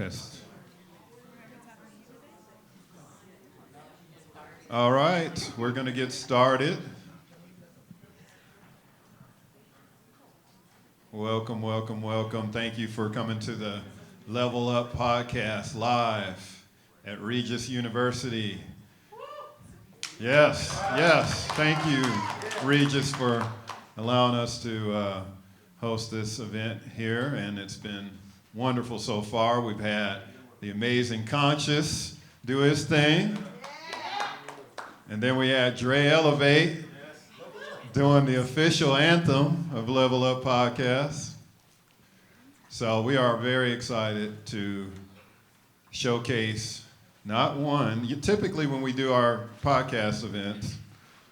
Test. All right, we're going to get started. Welcome, welcome, welcome. Thank you for coming to the Level Up podcast live at Regis University. Yes, yes. Thank you, Regis, for allowing us to host this event here, and it's been wonderful so far. We've had the amazing Conscious do his thing, and then we had Dre Elevate doing the official anthem of Level Up Podcast. So we are very excited to showcase not one. Typically when we do our podcast events,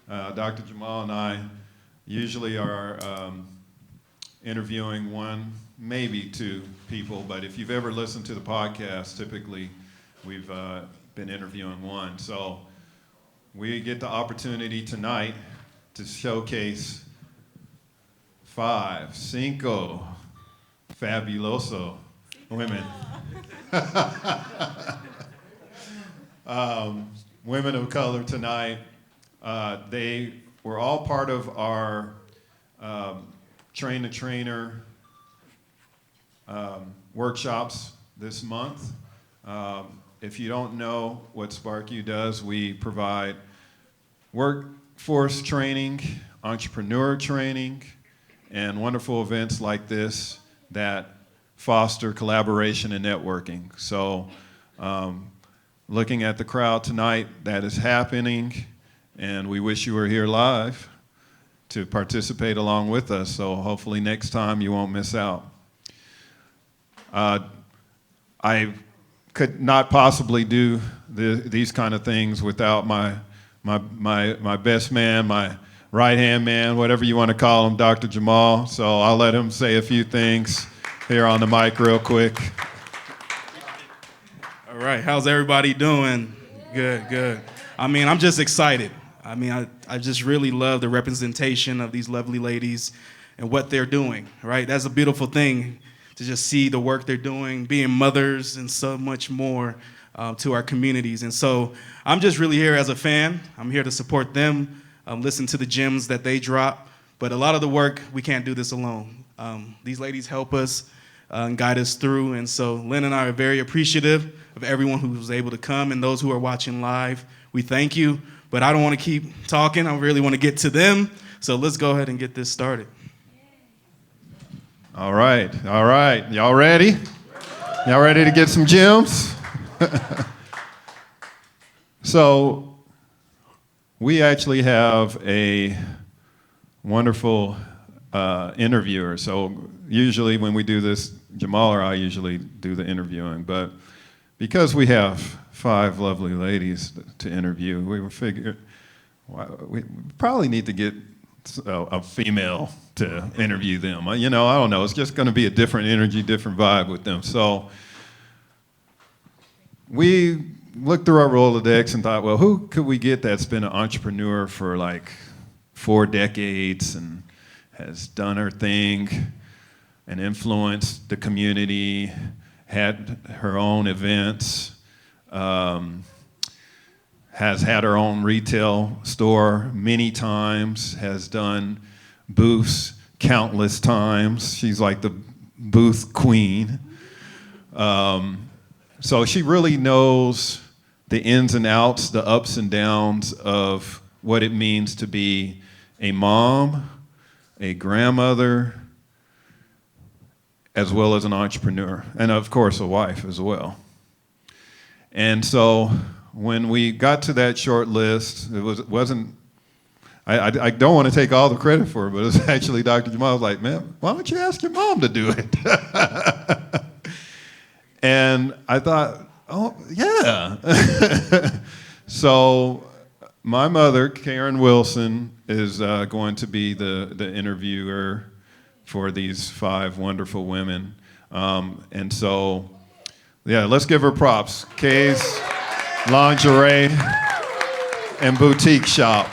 Dr. Jamal and I usually are interviewing one, maybe two people, but if you've ever listened to the podcast, typically we've been interviewing one. So we get the opportunity tonight to showcase cinco fabuloso women. Women of color tonight. They were all part of our train-the-trainer workshops this month. If you don't know what SparkU does, we provide workforce training, entrepreneur training, and wonderful events like this that foster collaboration and networking. So looking at the crowd tonight, that is happening, and we wish you were here live to participate along with us. So hopefully next time you won't miss out. I could not possibly do these kind of things without my best man, my right-hand man, whatever you want to call him, Dr. Jamal. So I'll let him say a few things here on the mic real quick. All right, how's everybody doing? Good, good. I mean, I'm just excited. I mean, I just really love the representation of these lovely ladies and what they're doing, right? That's a beautiful thing to just see the work they're doing, being mothers and so much more to our communities. And so I'm just really here as a fan. I'm here to support them, listen to the gems that they drop. But a lot of the work, we can't do this alone. These ladies help us and guide us through. And so Lynn and I are very appreciative of everyone who was able to come and those who are watching live. We thank you. But I don't want to keep talking. I really want to get to them. So let's go ahead and get this started. All right. Y'all ready? Y'all ready to get some gems? So we actually have a wonderful interviewer. So usually when we do this, Jamal or I usually do the interviewing. But because we have 5 lovely ladies to interview, we figured we probably need to get a female to interview them. You know, I don't know. It's just going to be a different energy, different vibe with them. So we looked through our Rolodex and thought, well, who could we get that's been an entrepreneur for like 4 decades and has done her thing and influenced the community, had her own events, has had her own retail store many times, has done booths countless times. She's like the booth queen. So she really knows the ins and outs, the ups and downs of what it means to be a mom, a grandmother, as well as an entrepreneur, and of course a wife as well. And so when we got to that short list, wasn't I don't want to take all the credit for it, but it was actually Dr. Jamal was like, man, why don't you ask your mom to do it? And I thought, oh, yeah. So my mother, Karen Wilson, is going to be the interviewer for these 5 wonderful women. And so, yeah, let's give her props. Kay's Lingerie and Boutique Shop.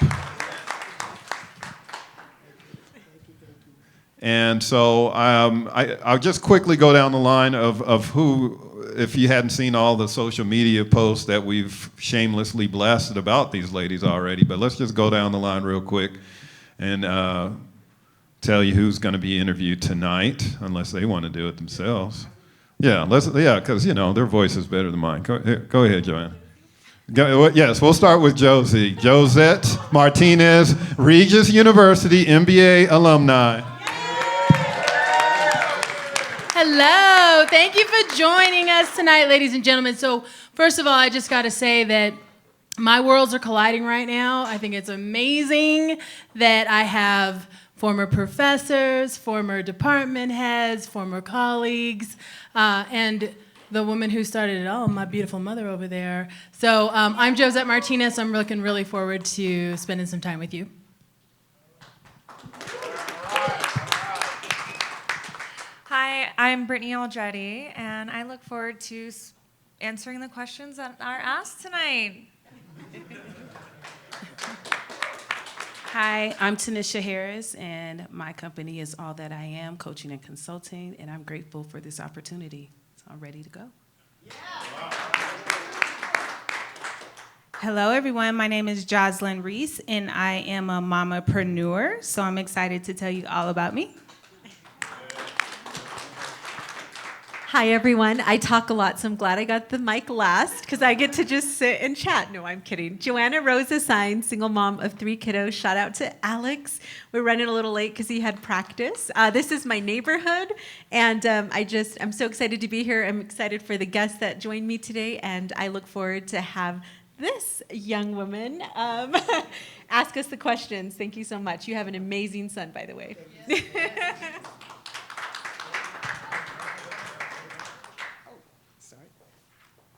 And so I'll just quickly go down the line of who if you hadn't seen all the social media posts that we've shamelessly blasted about these ladies already, but let's just go down the line real quick and tell you who's going to be interviewed tonight, unless they want to do it themselves. Yeah, because their voice is better than mine. Go ahead, Joanne. Yes, we'll start with Josie. Josette Martinez, Regis University MBA alumni. Hello, thank you for joining us tonight, ladies and gentlemen. So first of all, I just got to say that my worlds are colliding right now. I think it's amazing that I have former professors, former department heads, former colleagues, and the woman who started it all, my beautiful mother over there. So I'm Josette Martinez. I'm looking really forward to spending some time with you. Hi, I'm Brittany Aldretti, and I look forward to answering the questions that are asked tonight. Hi, I'm Tanisha Harris, and my company is All That I Am, Coaching and Consulting, and I'm grateful for this opportunity. So I'm ready to go. Yeah. Hello, everyone. My name is Jocelyn Reese, and I am a mamapreneur, so I'm excited to tell you all about me. Hi, everyone. I talk a lot, so I'm glad I got the mic last because I get to just sit and chat. No, I'm kidding. Joanna Rosa Sign, single mom of 3 kiddos. Shout out to Alex. We're running a little late because he had practice. This is my neighborhood, and I'm so excited to be here. I'm excited for the guests that joined me today, and I look forward to have this young woman ask us the questions. Thank you so much. You have an amazing son, by the way.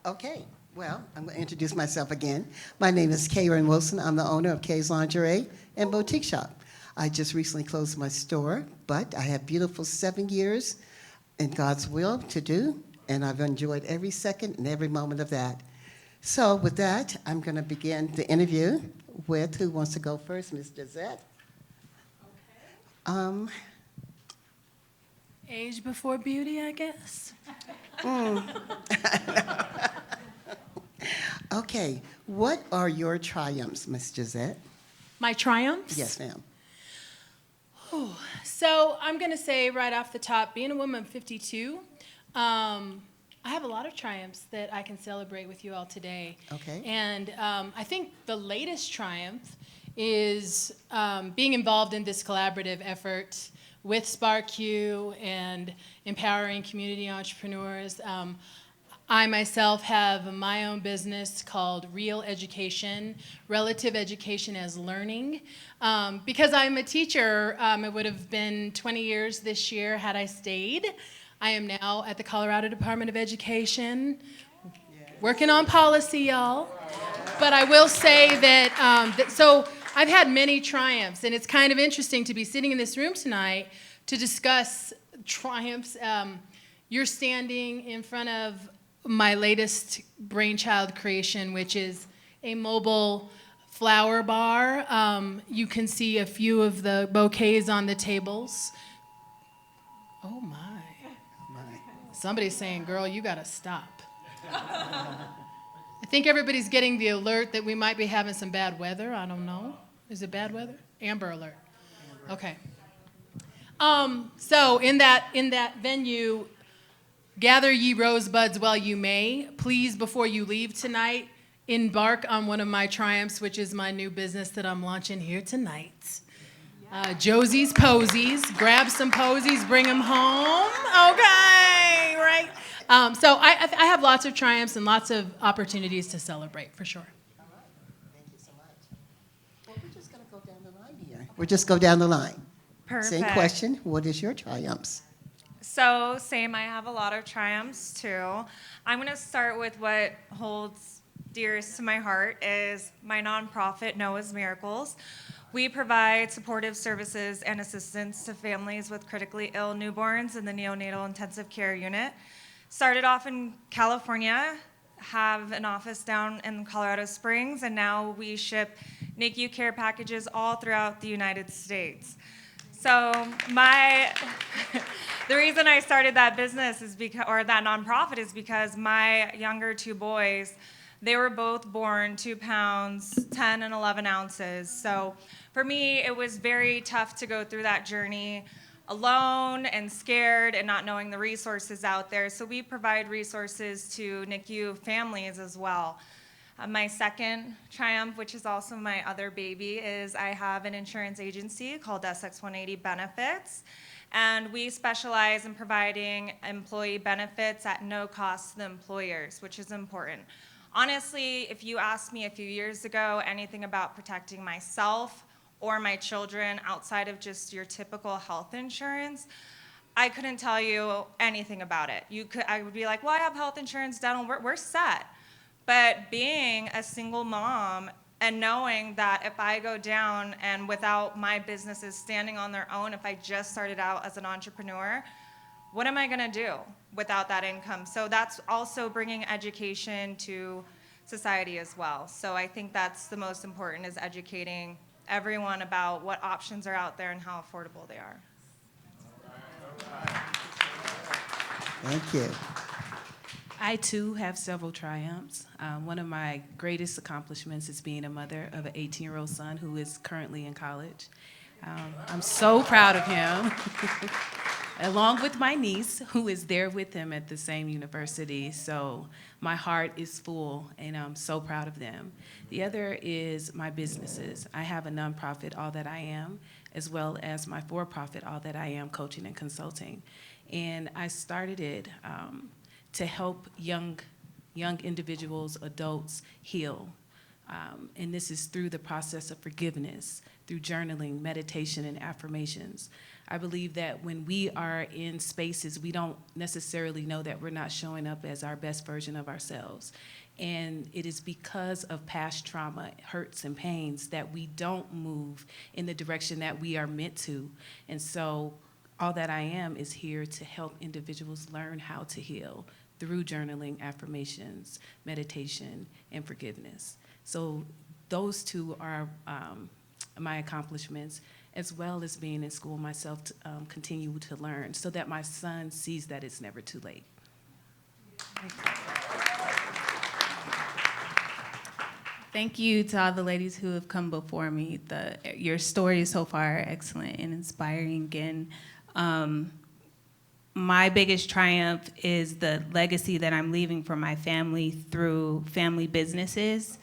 Okay, well, I'm going to introduce myself again. My name is Karen Wilson. I'm the owner of Kay's Lingerie and Boutique Shop. I just recently closed my store, but I have beautiful 7 years in God's will to do, and I've enjoyed every second and every moment of that. So with that, I'm going to begin the interview with who wants to go first, Ms. Josette. Okay. Age before beauty, I guess. Okay, what are your triumphs, Ms. Josette? My triumphs? Yes, ma'am. So I'm going to say right off the top, being a woman of 52, I have a lot of triumphs that I can celebrate with you all today. Okay. And I think the latest triumph is being involved in this collaborative effort with SparkQ and empowering community entrepreneurs. I myself have my own business called Real Education, Relative Education as Learning. Because I'm a teacher, it would have been 20 years this year had I stayed. I am now at the Colorado Department of Education, working on policy, y'all. But I will say that, so I've had many triumphs, and it's kind of interesting to be sitting in this room tonight to discuss triumphs. You're standing in front of my latest brainchild creation, which is a mobile flower bar. You can see a few of the bouquets on the tables. Oh my. Somebody's saying, girl, you gotta stop. I think everybody's getting the alert that we might be having some bad weather. I don't know. Is it bad weather? Amber alert. Okay. So in that venue, gather ye rosebuds while you may. Please, before you leave tonight, embark on one of my triumphs, which is my new business that I'm launching here tonight. Josie's Posies. Grab some posies, bring them home. Okay, right? So I have lots of triumphs and lots of opportunities to celebrate, for sure. All right. Thank you so much. Well, we're just going to go down the line here. We'll just go down the line. Perfect. Same question. What is your triumphs? So, same, I have a lot of triumphs too. I'm going to start with what holds dearest to my heart is my nonprofit, Noah's Miracles. We provide supportive services and assistance to families with critically ill newborns in the neonatal intensive care unit. Started off in California, have an office down in Colorado Springs, and now we ship NICU care packages all throughout the United States. So the reason I started that business is because, or that nonprofit, is because my younger two boys, they were both born 2 pounds, 10 and 11 ounces. So for me, it was very tough to go through that journey alone and scared and not knowing the resources out there. So we provide resources to NICU families as well. My second triumph, which is also my other baby, is I have an insurance agency called SX180 Benefits, and we specialize in providing employee benefits at no cost to the employers, which is important. Honestly, if you asked me a few years ago anything about protecting myself or my children outside of just your typical health insurance, I couldn't tell you anything about it. I would be like, well, I have health insurance, dental, we're set. But being a single mom and knowing that if I go down and without my businesses standing on their own, if I just started out as an entrepreneur, what am I gonna do without that income? So that's also bringing education to society as well. So I think that's the most important, is educating everyone about what options are out there and how affordable they are. Thank you. I too have several triumphs. One of my greatest accomplishments is being a mother of an 18-year-old son who is currently in college. I'm so proud of him, along with my niece, who is there with him at the same university. So my heart is full, and I'm so proud of them. The other is my businesses. I have a nonprofit, All That I Am, as well as my for-profit, All That I Am, Coaching and Consulting. And I started it to help young individuals, adults heal. And this is through the process of forgiveness, through journaling, meditation, and affirmations. I believe that when we are in spaces, we don't necessarily know that we're not showing up as our best version of ourselves. And it is because of past trauma, hurts, and pains that we don't move in the direction that we are meant to. And so All That I Am is here to help individuals learn how to heal through journaling, affirmations, meditation, and forgiveness. So those two are my accomplishments, as well as being in school myself to continue to learn so that my son sees that it's never too late. Thank you to all the ladies who have come before me. Your stories so far are excellent and inspiring. And my biggest triumph is the legacy that I'm leaving for my family through family businesses.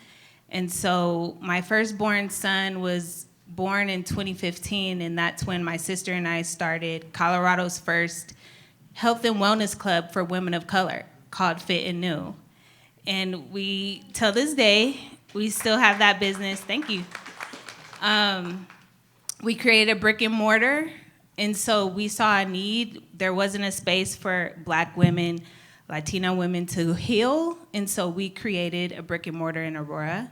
And so my firstborn son was born in 2015, and that's when my sister and I started Colorado's first health and wellness club for women of color called Fit and New. And we, till this day, we still have that business. Thank you. We created a brick and mortar, and so we saw a need. There wasn't a space for Black women, Latino women to heal, and so we created a brick and mortar in Aurora.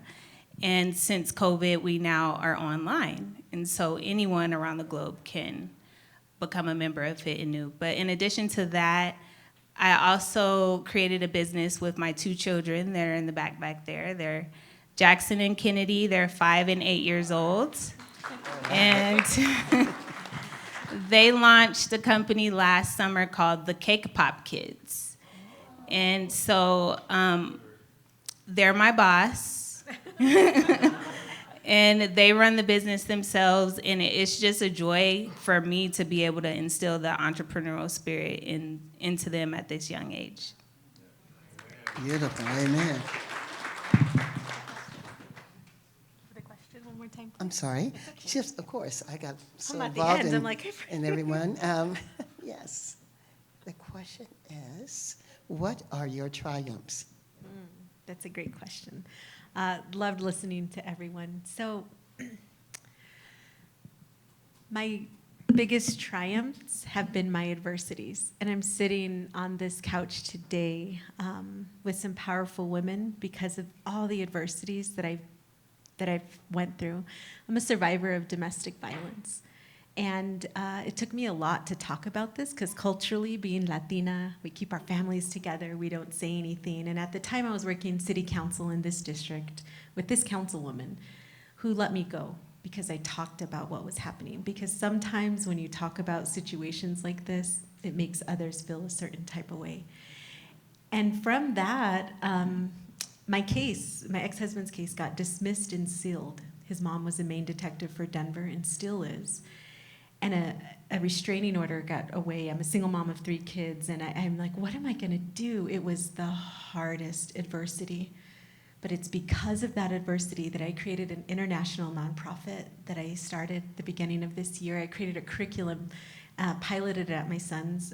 And since COVID, we now are online, and so anyone around the globe can become a member of Fit and New. But in addition to that, I also created a business with my two children. They're in the back there. They're Jackson and Kennedy. They're 5 and 8 years old. And they launched a company last summer called the Cake Pop Kids. And so they're my boss. And they run the business themselves, and it's just a joy for me to be able to instill the entrepreneurial spirit into them at this young age. Beautiful, amen. The question one more time. I'm sorry. Just, of course, I got so I'm at the involved end. in, I'm like, in everyone. Yes. The question is, what are your triumphs? That's a great question. Loved listening to everyone. So my biggest triumphs have been my adversities. And I'm sitting on this couch today with some powerful women because of all the adversities that I've went through. I'm a survivor of domestic violence. And it took me a lot to talk about this because culturally, being Latina, we keep our families together, we don't say anything. And at the time I was working city council in this district with this councilwoman who let me go because I talked about what was happening. Because sometimes when you talk about situations like this, it makes others feel a certain type of way. And from that, my ex-husband's case got dismissed and sealed. His mom was a Maine detective for Denver and still is. And a restraining order got away. I'm a single mom of 3 kids, and I'm like, what am I gonna do? It was the hardest adversity. But it's because of that adversity that I created an international nonprofit that I started at the beginning of this year. I created a curriculum, piloted it at my son's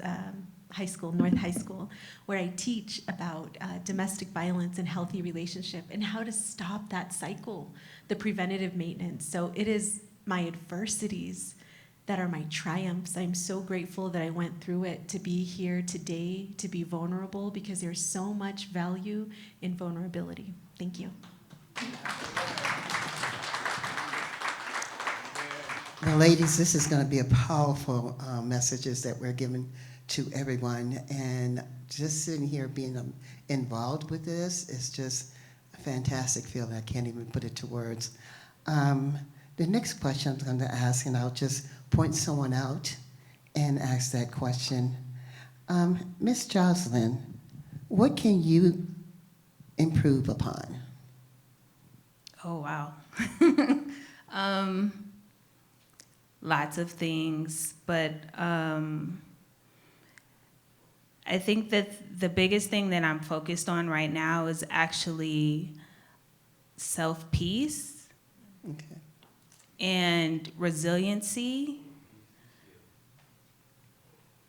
high school, North High School, where I teach about domestic violence and healthy relationship and how to stop that cycle, the preventative maintenance. So it is my adversities that are my triumphs. I'm so grateful that I went through it to be here today, to be vulnerable, because there's so much value in vulnerability. Thank you. Well, ladies, this is going to be a powerful messages that we're giving to everyone. And just sitting here being involved with this is just a fantastic feeling. I can't even put it to words. The next question I'm going to ask, and I'll just point someone out and ask that question. Miss Jocelyn, what can you improve upon? Oh, wow. Lots of things, but I think that the biggest thing that I'm focused on right now is actually self-peace. Okay. And resiliency,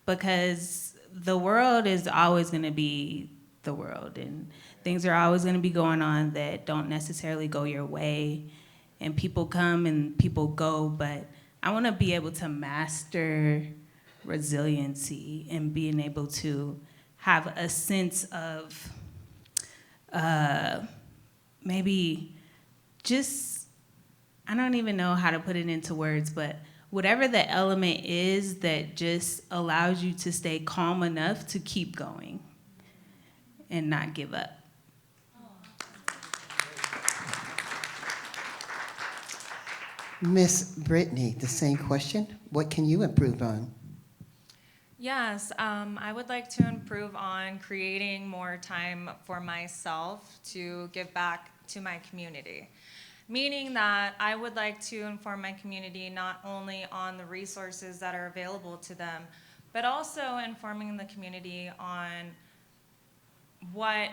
because the world is always going to be the world, and things are always going to be going on that don't necessarily go your way, and people come and people go, but I want to be able to master resiliency and being able to have a sense of maybe just, I don't even know how to put it into words, but whatever the element is that just allows you to stay calm enough to keep going and not give up. Miss Brittany, the same question. What can you improve on? Yes, I would like to improve on creating more time for myself to give back to my community. Meaning that I would like to inform my community not only on the resources that are available to them, but also informing the community on what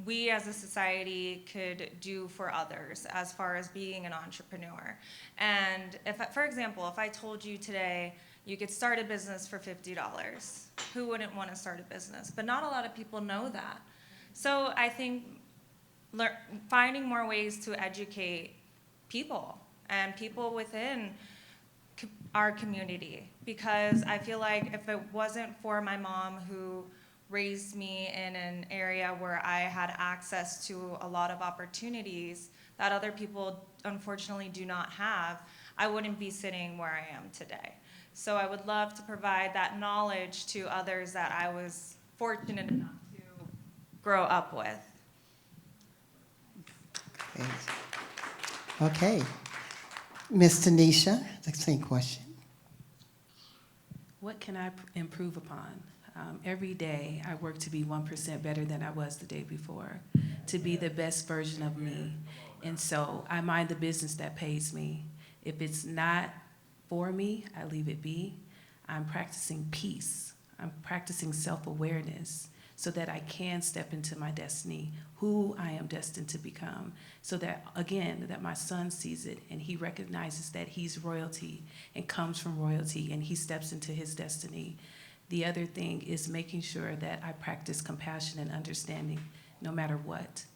we as a society could do for others as far as being an entrepreneur. And if, for example, if I told you today you could start a business for $50, who wouldn't want to start a business? But not a lot of people know that. So I think finding more ways to educate people and people within our community, because I feel like if it wasn't for my mom who raised me in an area where I had access to a lot of opportunities that other people unfortunately do not have, I wouldn't be sitting where I am today. So I would love to provide that knowledge to others that I was fortunate enough to grow up with. Okay. Miss Tanisha, the same question. What can I improve upon? Every day I work to be 1% better than I was the day before, to be the best version of me. And so I mind the business that pays me. If it's not for me, I leave it be. I'm practicing peace. I'm practicing self-awareness so that I can step into my destiny, who I am destined to become, so that, again, that my son sees it and he recognizes that he's royalty and comes from royalty and he steps into his destiny. The other thing is making sure that I practice compassion and understanding no matter what,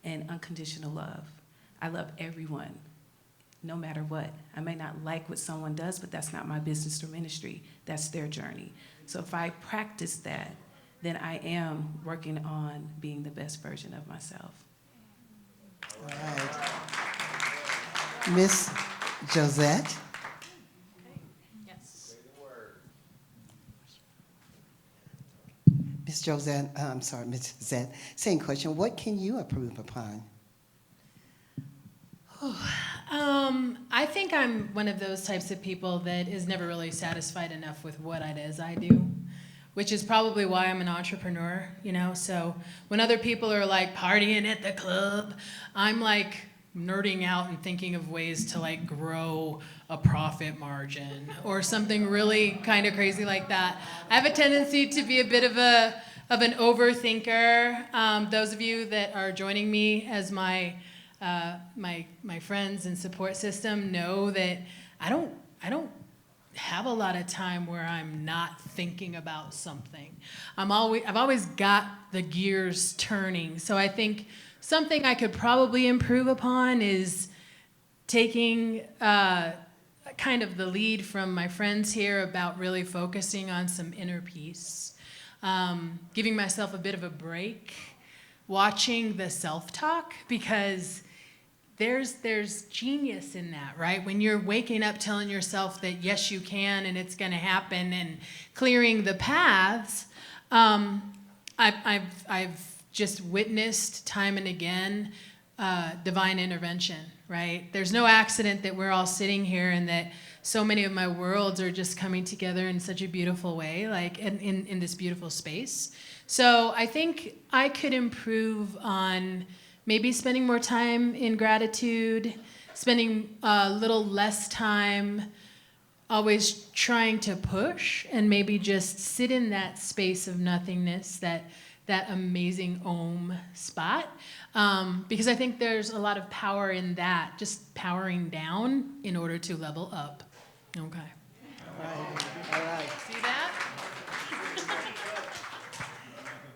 and unconditional love. I love everyone, no matter what. I may not like what someone does, but that's not my business or ministry. That's their journey. So if I practice that, then I am working on being the best version of myself. All right. Miss Josette. Yes. Miss Josette, I'm sorry, Miss Josette, same question. What can you improve upon? I think I'm one of those types of people that is never really satisfied enough with what it is I do, which is probably why I'm an entrepreneur, you know? So when other people are like partying at the club, I'm like nerding out and thinking of ways to like grow a profit margin or something really kind of crazy like that. I have a tendency to be a bit of an overthinker. Those of you that are joining me as my friends and support system know that I don't have a lot of time where I'm not thinking about something. I've always got the gears turning. So I think something I could probably improve upon is taking kind of the lead from my friends here about really focusing on some inner peace, giving myself a bit of a break, watching the self-talk, because there's genius in that, right? When you're waking up telling yourself that yes, you can and it's going to happen, and clearing the paths. I've just witnessed time and again divine intervention, right? There's no accident that we're all sitting here and that so many of my worlds are just coming together in such a beautiful way, like in this beautiful space. So I think I could improve on maybe spending more time in gratitude, spending a little less time always trying to push, and maybe just sit in that space of nothingness, that amazing Om spot. Because I think there's a lot of power in that, just powering down in order to level up. Okay. All right. See that?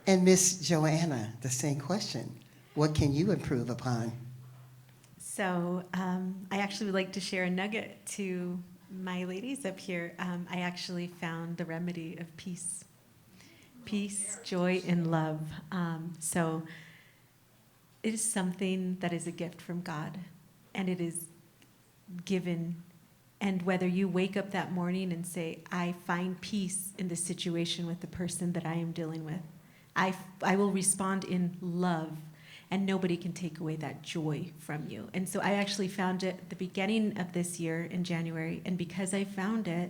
And Miss Joanna, the same question. What can you improve upon? So I actually would like to share a nugget to my ladies up here. I actually found the remedy of peace. Peace, joy, and love. So it is something that is a gift from God, and it is given. And whether you wake up that morning and say, I find peace in the situation with the person that I am dealing with, I will respond in love, and nobody can take away that joy from you. And so I actually found it at the beginning of this year in January, and because I found it,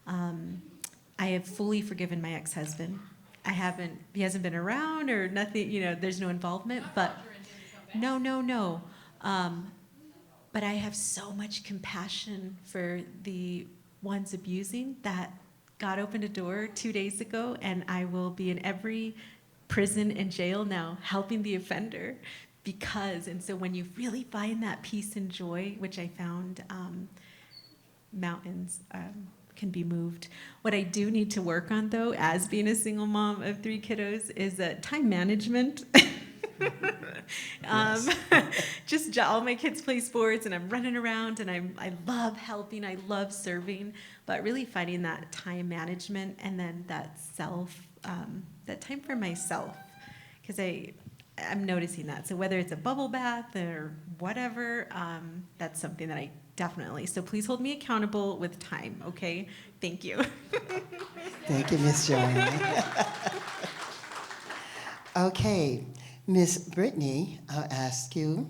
I have fully forgiven my ex-husband. He hasn't been around or nothing, there's no involvement, but no. But I have so much compassion for the ones abusing that God opened a door 2 days ago, and I will be in every prison and jail now helping the offender and so when you really find that peace and joy, which I found, mountains can be moved. What I do need to work on, though, as being a single mom of 3 kiddos, is time management. Just all my kids play sports, and I'm running around, and I love helping, I love serving, but really finding that time management and then that time for myself, because I'm noticing that. So whether it's a bubble bath or whatever, that's something that I definitely. So please hold me accountable with time, okay? Thank you. Thank you, Miss Joanna. Okay, Miss Brittany, I'll ask you,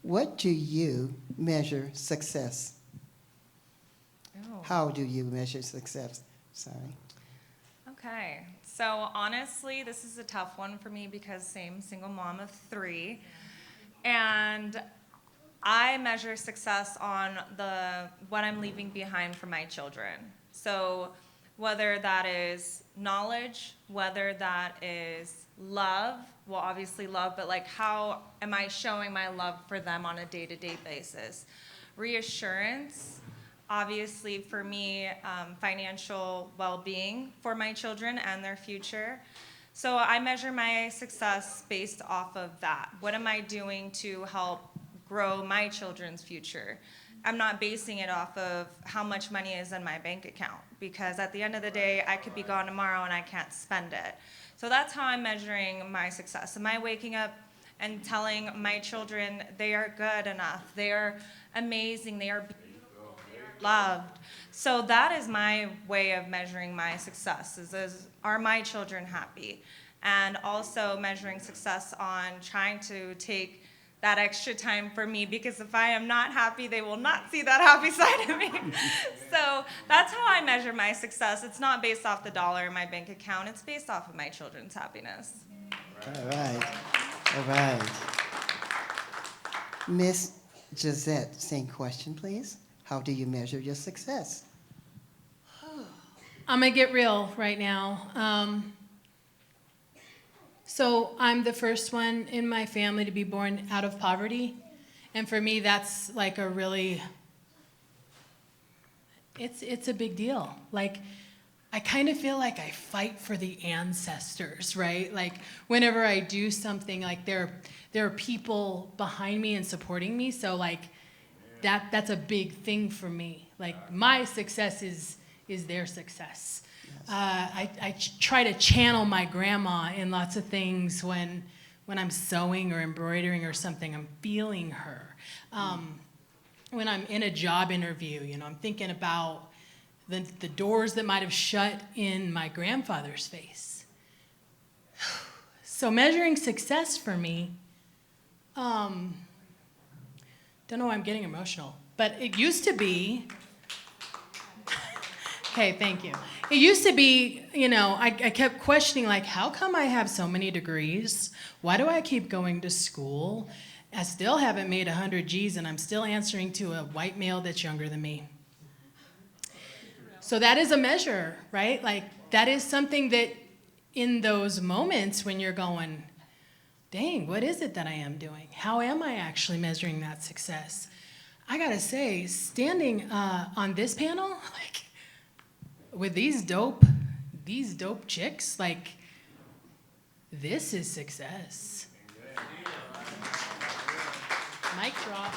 what do you measure success? Oh. How do you measure success? Sorry. Okay, so honestly, this is a tough one for me because single mom of 3, and I measure success on what I'm leaving behind for my children. So whether that is knowledge, whether that is love, well, obviously love, but like how am I showing my love for them on a day-to-day basis? Reassurance, obviously for me, financial well-being for my children and their future. So I measure my success based off of that. What am I doing to help grow my children's future? I'm not basing it off of how much money is in my bank account, because at the end of the day, I could be gone tomorrow and I can't spend it. So that's how I'm measuring my success. Am I waking up and telling my children they are good enough, they are amazing, they are loved? So that is my way of measuring my success, is are my children happy? And also measuring success on trying to take that extra time for me, because if I am not happy, they will not see that happy side of me. So that's how I measure my success. It's not based off the dollar in my bank account. It's based off of my children's happiness. All right. All right. Miss Gisette, same question, please. How do you measure your success? I'm gonna get real right now. So I'm the first one in my family to be born out of poverty. And for me, that's like a really, it's a big deal. Like, I kind of feel like I fight for the ancestors, right? Like, whenever I do something, like there are people behind me and supporting me. So like, that's a big thing for me. Like, my success is their success. I try to channel my grandma in lots of things when I'm sewing or embroidering or something. I'm feeling her. When I'm in a job interview, you know, I'm thinking about the doors that might have shut in my grandfather's face. So measuring success for me, don't know why I'm getting emotional, but it used to be, okay, thank you. It used to be, you know, I kept questioning, like, how come I have so many degrees? Why do I keep going to school? I still haven't made 100 G's, and I'm still answering to a white male that's younger than me. So that is a measure, right? Like, that is something that in those moments when you're going, dang, what is it that I am doing? How am I actually measuring that success? I gotta say, standing on this panel, like, with these dope chicks, like, this is success. Mic drop.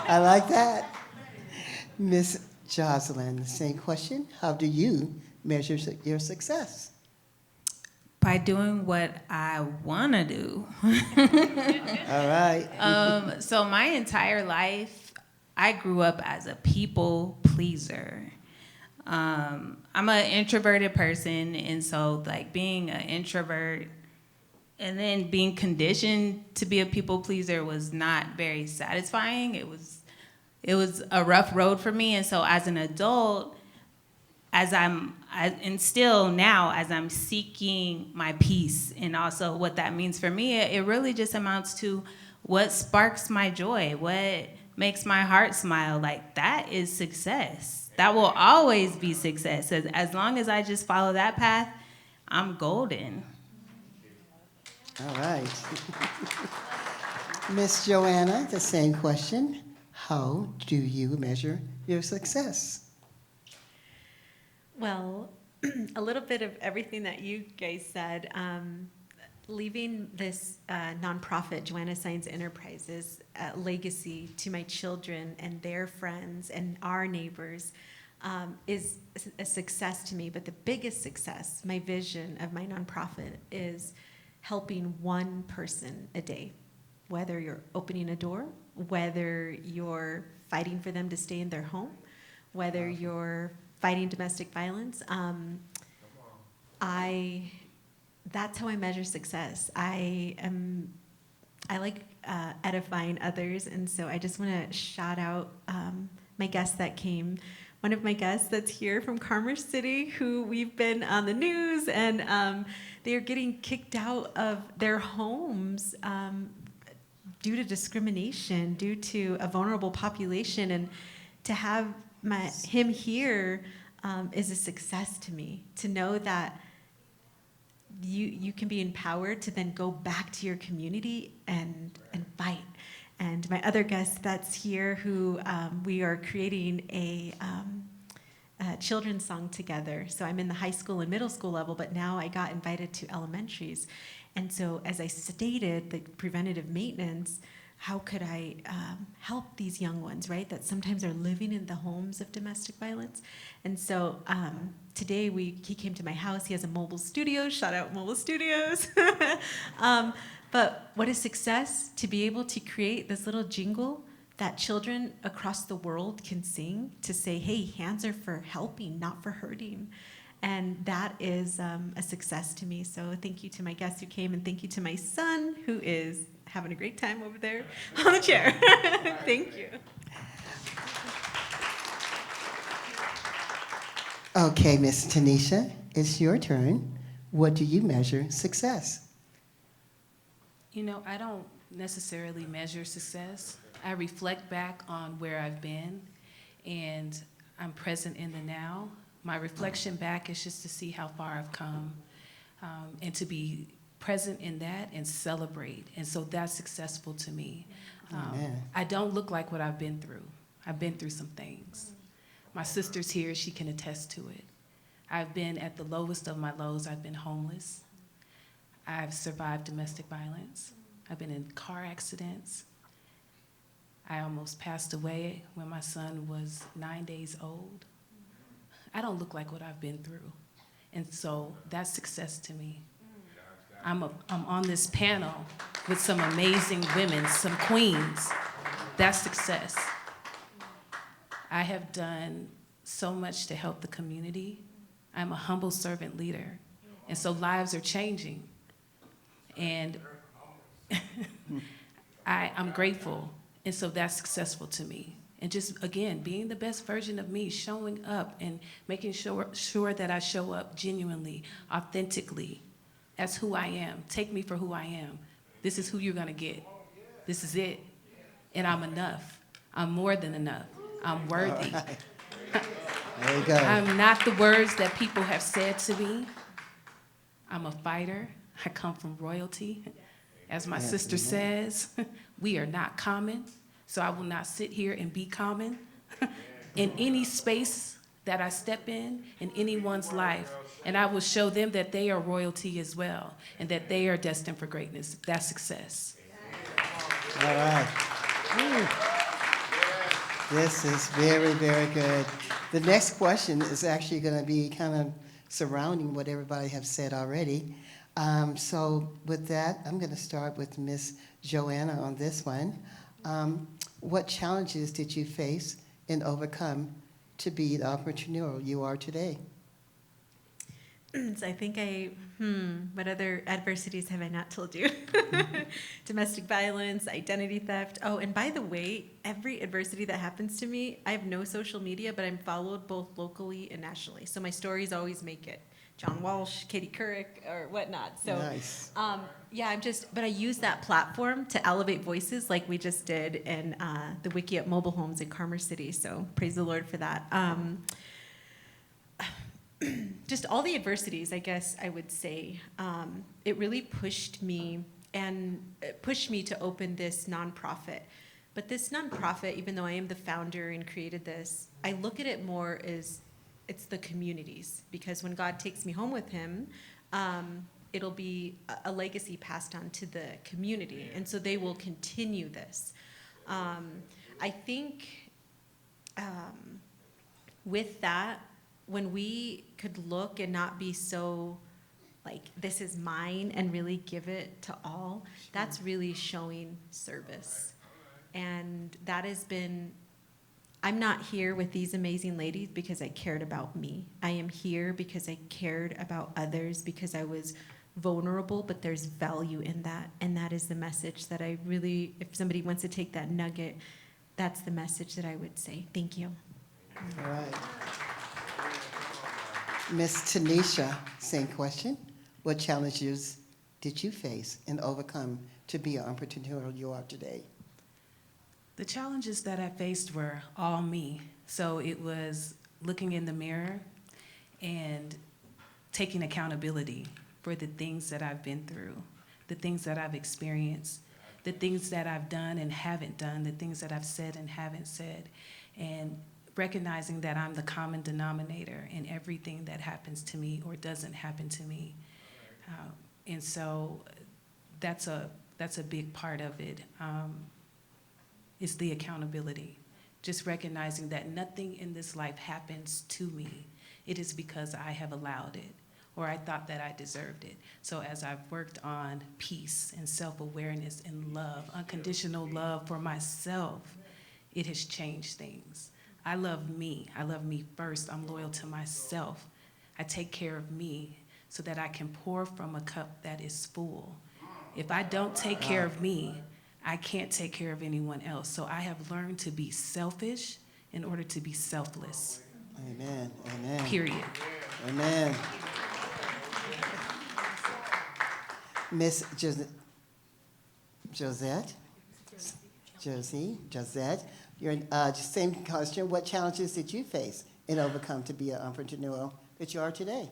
I like that. Miss Jocelyn, same question. How do you measure your success? By doing what I want to do. All right. So my entire life, I grew up as a people pleaser. I'm an introverted person, and so like being an introvert and then being conditioned to be a people pleaser was not very satisfying. It was a rough road for me, and so as an adult, and still now as I'm seeking my peace and also what that means for me, it really just amounts to what sparks my joy, what makes my heart smile. Like, that is success. That will always be success. As long as I just follow that path, I'm golden. All right. Miss Joanna, the same question. How do you measure your success? Well, a little bit of everything that you guys said. Leaving this nonprofit, Joanna Signs Enterprises, legacy to my children and their friends and our neighbors is a success to me. But the biggest success, my vision of my nonprofit, is helping one person a day, whether you're opening a door, whether you're fighting for them to stay in their home, whether you're fighting domestic violence. That's how I measure success. I like edifying others, and so I just want to shout out my guests that came. One of my guests that's here from Commerce City, who we've been on the news, and they are getting kicked out of their homes due to discrimination, due to a vulnerable population, and to have him here is a success to me. To know that you can be empowered to then go back to your community and fight. And my other guest that's here, who we are creating a children's song together. So I'm in the high school and middle school level, but now I got invited to elementaries. And so as I stated, the preventative maintenance, how could I help these young ones, right, that sometimes are living in the homes of domestic violence? And so today he came to my house. He has a mobile studio. Shout out Mobile Studios. But what a success to be able to create this little jingle that children across the world can sing to say, hey, hands are for helping, not for hurting. And that is a success to me. So thank you to my guests who came, and thank you to my son, who is having a great time over there on the chair. Thank you. Okay, Miss Tanisha, it's your turn. What do you measure success? You know, I don't necessarily measure success. I reflect back on where I've been, and I'm present in the now. My reflection back is just to see how far I've come, and to be present in that and celebrate. And so that's successful to me. Amen. I don't look like what I've been through. I've been through some things. My sister's here, she can attest to it. I've been at the lowest of my lows. I've been homeless. I've survived domestic violence. I've been in car accidents. I almost passed away when my son was 9 days old. I don't look like what I've been through. And so that's success to me. I'm on this panel with some amazing women, some queens. That's success. I have done so much to help the community. I'm a humble servant leader. And so lives are changing. And I'm grateful. And so that's successful to me. And just, again, being the best version of me, showing up and making sure that I show up genuinely, authentically, as who I am. Take me for who I am. This is who you're gonna get. This is it. And I'm enough. I'm more than enough. I'm worthy. All right. There you go. I'm not the words that people have said to me. I'm a fighter. I come from royalty. As my Yes, sister amen. says, we are not common, so I will not sit here and be common. In any space that I step in anyone's life, and I will show them that they are royalty as well, and that they are destined for greatness. That's success. All right. This is very, very good. The next question is actually going to be kind of surrounding what everybody have said already. So with that, I'm going to start with Miss Joanna on this one. What challenges did you face and overcome to be the entrepreneur you are today? So I think what other adversities have I not told you? Domestic violence, identity theft. Oh, and by the way, every adversity that happens to me, I have no social media, but I'm followed both locally and nationally. So my stories always make it. John Walsh, Katie Couric, or whatnot. So, Nice. but I use that platform to elevate voices like we just did in the Wiki at Mobile Homes in Commerce City. So praise the Lord for that. Just all the adversities, I guess I would say, it really pushed me to open this nonprofit. But this nonprofit, even though I am the founder and created this, I look at it more as it's the communities, because when God takes me home with him, it'll be a legacy passed on to the community. And so they will continue this. I think with that, when we could look and not be so like, this is mine, and really give it to all, that's really showing service. And that has been, I'm not here with these amazing ladies because I cared about me. I am here because I cared about others, because I was vulnerable, but there's value in that. And that is the message that I really, if somebody wants to take that nugget, that's the message that I would say. Thank you. All right. Miss Tanisha, same question. What challenges did you face and overcome to be an entrepreneur you are today? The challenges that I faced were all me. So it was looking in the mirror and taking accountability for the things that I've been through, the things that I've experienced, the things that I've done and haven't done, the things that I've said and haven't said, and recognizing that I'm the common denominator in everything that happens to me or doesn't happen to me. And so that's a big part of it. Is the accountability. Just recognizing that nothing in this life happens to me. It is because I have allowed it, or I thought that I deserved it. So as I've worked on peace and self-awareness and love, unconditional love for myself, it has changed things. I love me. I love me first. I'm loyal to myself. I take care of me so that I can pour from a cup that is full. If I don't take care of me, I can't take care of anyone else. So I have learned to be selfish in order to be selfless. Amen. Amen. Period. Amen. Miss Josette, your same question. What challenges did you face and overcome to be an entrepreneur that you are today?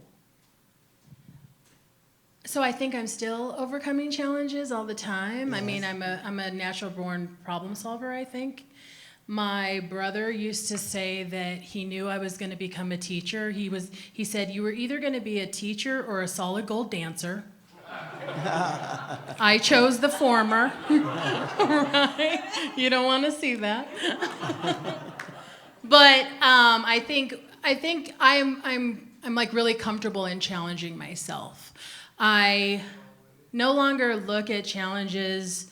So I think I'm still overcoming challenges all the time. I mean, Yes. I'm a natural born problem solver, I think. My brother used to say that he knew I was going to become a teacher. He said, you were either going to be a teacher or a solid gold dancer. I chose the former, right? You don't want to see that. But I think I'm like really comfortable in challenging myself. I no longer look at challenges.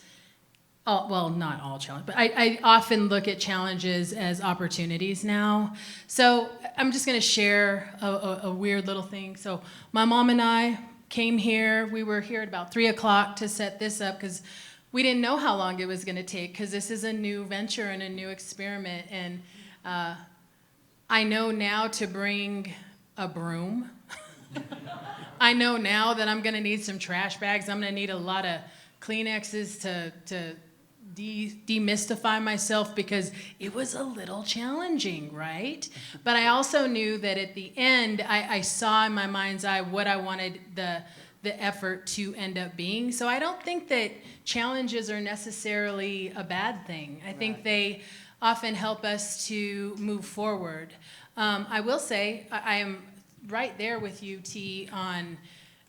Well, not all challenges, but I often look at challenges as opportunities now. So I'm just going to share a weird little thing. So my mom and I came here. We were here at about 3 o'clock to set this up because we didn't know how long it was going to take because this is a new venture and a new experiment. And I know now to bring a broom. I know now that I'm going to need some trash bags. I'm going to need a lot of Kleenexes to demystify myself because it was a little challenging, right? But I also knew that at the end, I saw in my mind's eye what I wanted the effort to end up being. So I don't think that challenges are necessarily a bad thing. I think they often help us to move forward. I will say I am right there with you, T, on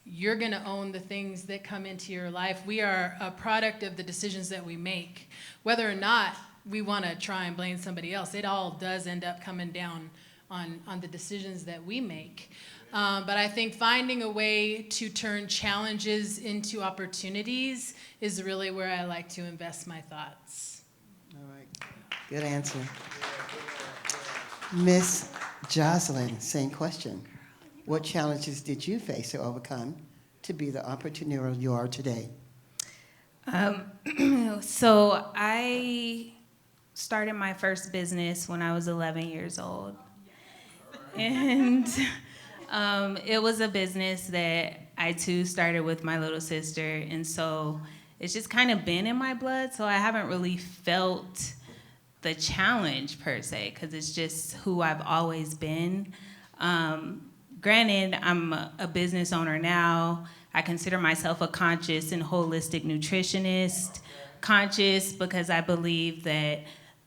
you're going to own the things that come into your life. We are a product of the decisions that we make. Whether or not we want to try and blame somebody else, it all does end up coming down on the decisions that we make. But I think finding a way to turn challenges into opportunities is really where I like to invest my thoughts. All right. Good answer. Miss Jocelyn, same question. What challenges did you face or overcome to be the entrepreneur you are today? So I started my first business when I was 11 years old. And it was a business that I too started with my little sister. And so it's just kind of been in my blood. So I haven't really felt the challenge per se, because it's just who I've always been. Granted, I'm a business owner now. I consider myself a conscious and holistic nutritionist. Conscious because I believe that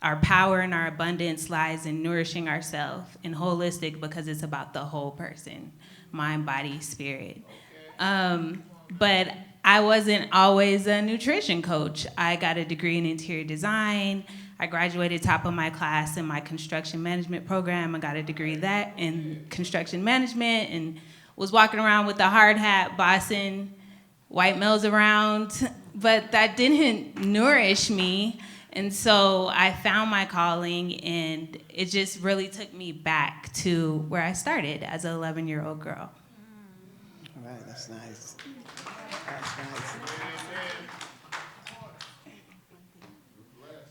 our power and our abundance lies in nourishing ourselves, and holistic because it's about the whole person, mind, body, spirit. But I wasn't always a nutrition coach. I got a degree in interior design. I graduated top of my class in my construction management program. I got a degree in construction management and was walking around with a hard hat, bossing white males around. But that didn't nourish me. And so I found my calling, and it just really took me back to where I started as an 11-year-old girl. All right, that's nice. That's nice.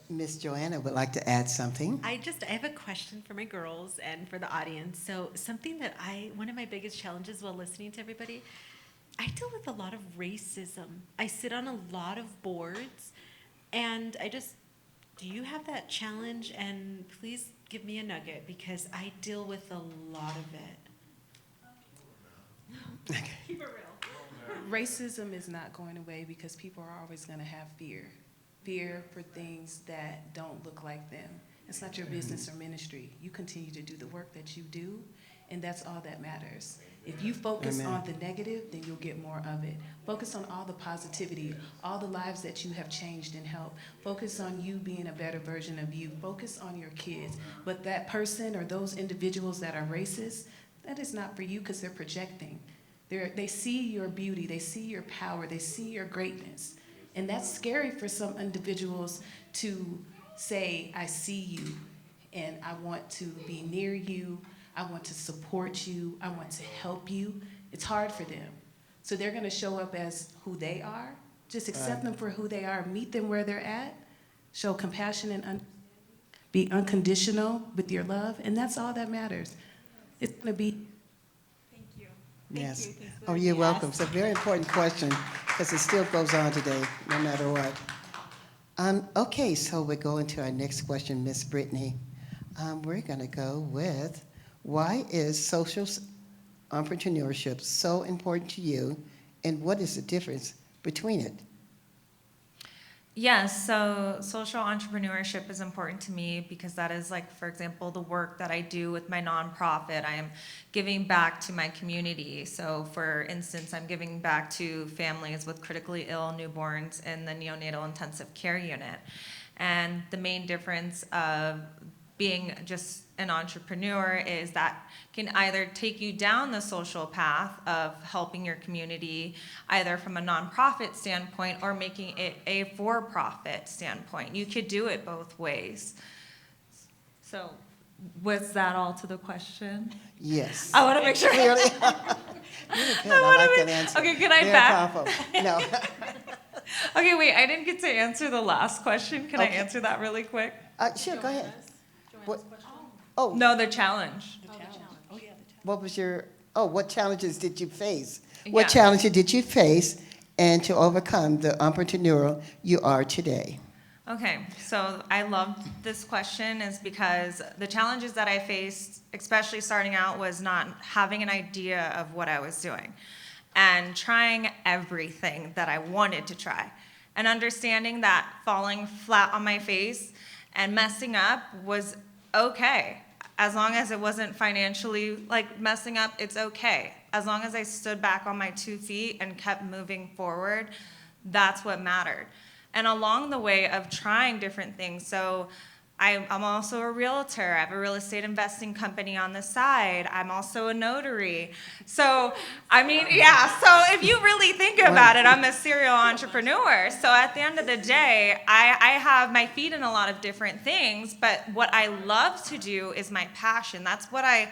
Miss Joanna would like to add something. I have a question for my girls and for the audience. So something that one of my biggest challenges while listening to everybody, I deal with a lot of racism. I sit on a lot of boards, and do you have that challenge? And please give me a nugget, because I deal with a lot of it. Keep it real. Racism is not going away because people are always going to have fear. Fear for things that don't look like them. It's not your business or ministry. You continue to do the work that you do, and that's all that matters. If you focus on the negative, then you'll get more of it. Focus on all the positivity, all the lives that you have changed and helped. Focus on you being a better version of you. Focus on your kids. But that person or those individuals that are racist, that is not for you, because they're projecting. They see your beauty, they see your power, they see your greatness. And that's scary for some individuals to say, I see you, and I want to be near you. I want to support you, I want to help you, it's hard for them. So they're gonna show up as who they are. Just accept them for who they are, meet them where they're at, show compassion and be unconditional with your love, and that's all that matters. It's gonna be. Yes. Oh, you're welcome. It's a very important question because it still goes on today, no matter what. Okay, so we're going to our next question, Miss Brittany. We're going to go with, why is social entrepreneurship so important to you, and what is the difference between it? Yes, so social entrepreneurship is important to me because that is, like, for example, the work that I do with my nonprofit. I am giving back to my community. So for instance, I'm giving back to families with critically ill newborns in the neonatal intensive care unit. And the main difference of being just an entrepreneur is that can either take you down the social path of helping your community, either from a nonprofit standpoint or making it a for-profit standpoint. You could do it both ways. So was that all to the question? Yes. I want to make sure. Clearly. Really good. I like that answer. Okay, can I Very back? powerful. No. Okay, wait, I didn't get to answer the last question. Can I Okay. answer that really quick? Sure, go ahead. What, oh, No, the challenge. what was your, what challenges did you face? What Yeah. challenges did you face and to overcome the entrepreneurial you are today? Okay, so I love this question is because the challenges that I faced, especially starting out, was not having an idea of what I was doing and trying everything that I wanted to try and understanding that falling flat on my face and messing up was okay. As long as it wasn't financially like messing up, it's okay. As long as I stood back on my 2 feet and kept moving forward, that's what mattered. And along the way of trying different things, so I'm also a realtor. I have a real estate investing company on the side. I'm also a notary. So, I mean, yeah, so if you really think about it, I'm a serial entrepreneur. So at the end of the day, I have my feet in a lot of different things, but what I love to do is my passion. That's what I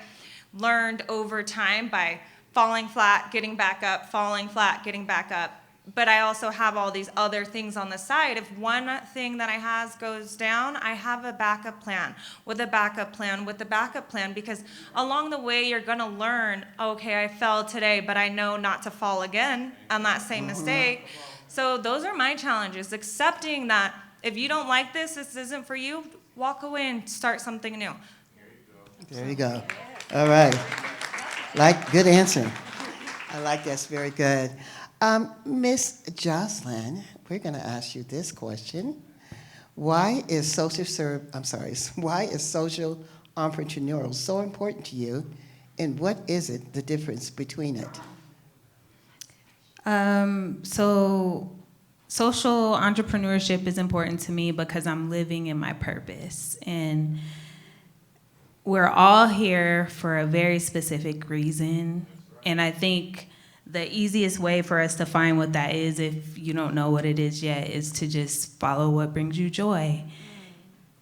learned over time by falling flat, getting back up, falling flat, getting back up. But I also have all these other things on the side. If one thing that I have goes down, I have a backup plan with a backup plan with a backup plan, because along the way you're gonna learn, okay, I fell today, but I know not to fall again on that same mistake. So those are my challenges, accepting that if you don't like this isn't for you, walk away and start something new. There you go. All right. Good answer. I like that's very good. Miss Jocelyn, we're going to ask you this question. Why is social entrepreneurial so important to you, and what is it, the difference between it? So social entrepreneurship is important to me because I'm living in my purpose. And we're all here for a very specific reason. And I think the easiest way for us to find what that is, if you don't know what it is yet, is to just follow what brings you joy.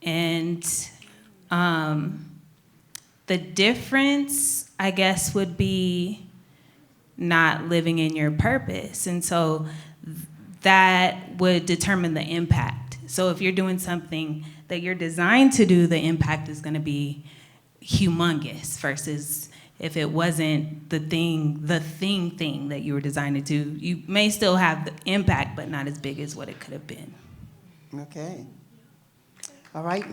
And the difference, I guess, would be not living in your purpose. And so that would determine the impact. So if you're doing something that you're designed to do, the impact is going to be humongous versus if it wasn't the thing that you were designed to do. You may still have the impact, but not as big as what it could have been. Okay. All right.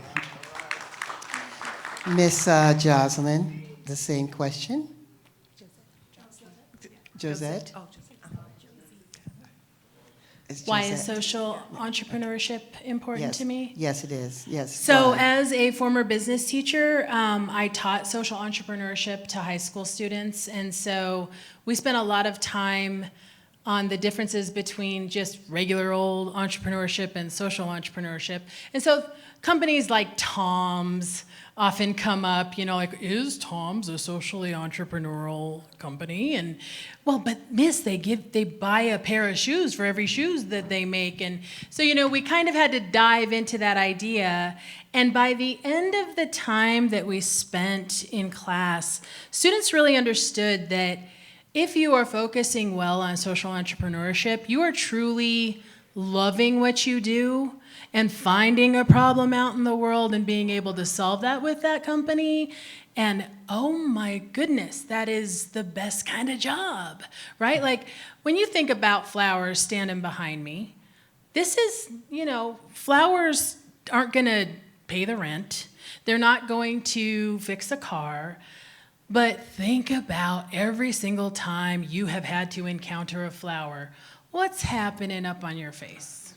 Miss Jocelyn, the same question. Josette? Why is social entrepreneurship important Yes. to me? Yes, it is. Yes. So Why? as a former business teacher, I taught social entrepreneurship to high school students. And so we spent a lot of time on the differences between just regular old entrepreneurship and social entrepreneurship. And so companies like Tom's often come up, you know, like, is Tom's a socially entrepreneurial company? And, well, but miss, they buy a pair of shoes for every shoes that they make. And so, you know, we kind of had to dive into that idea. And by the end of the time that we spent in class, students really understood that if you are focusing well on social entrepreneurship, you are truly loving what you do and finding a problem out in the world and being able to solve that with that company. And oh my goodness, that is the best kind of job, right? Like when you think about flowers standing behind me, this is, you know, flowers aren't gonna pay the rent. They're not going to fix a car. But think about every single time you have had to encounter a flower. What's happening up on your face?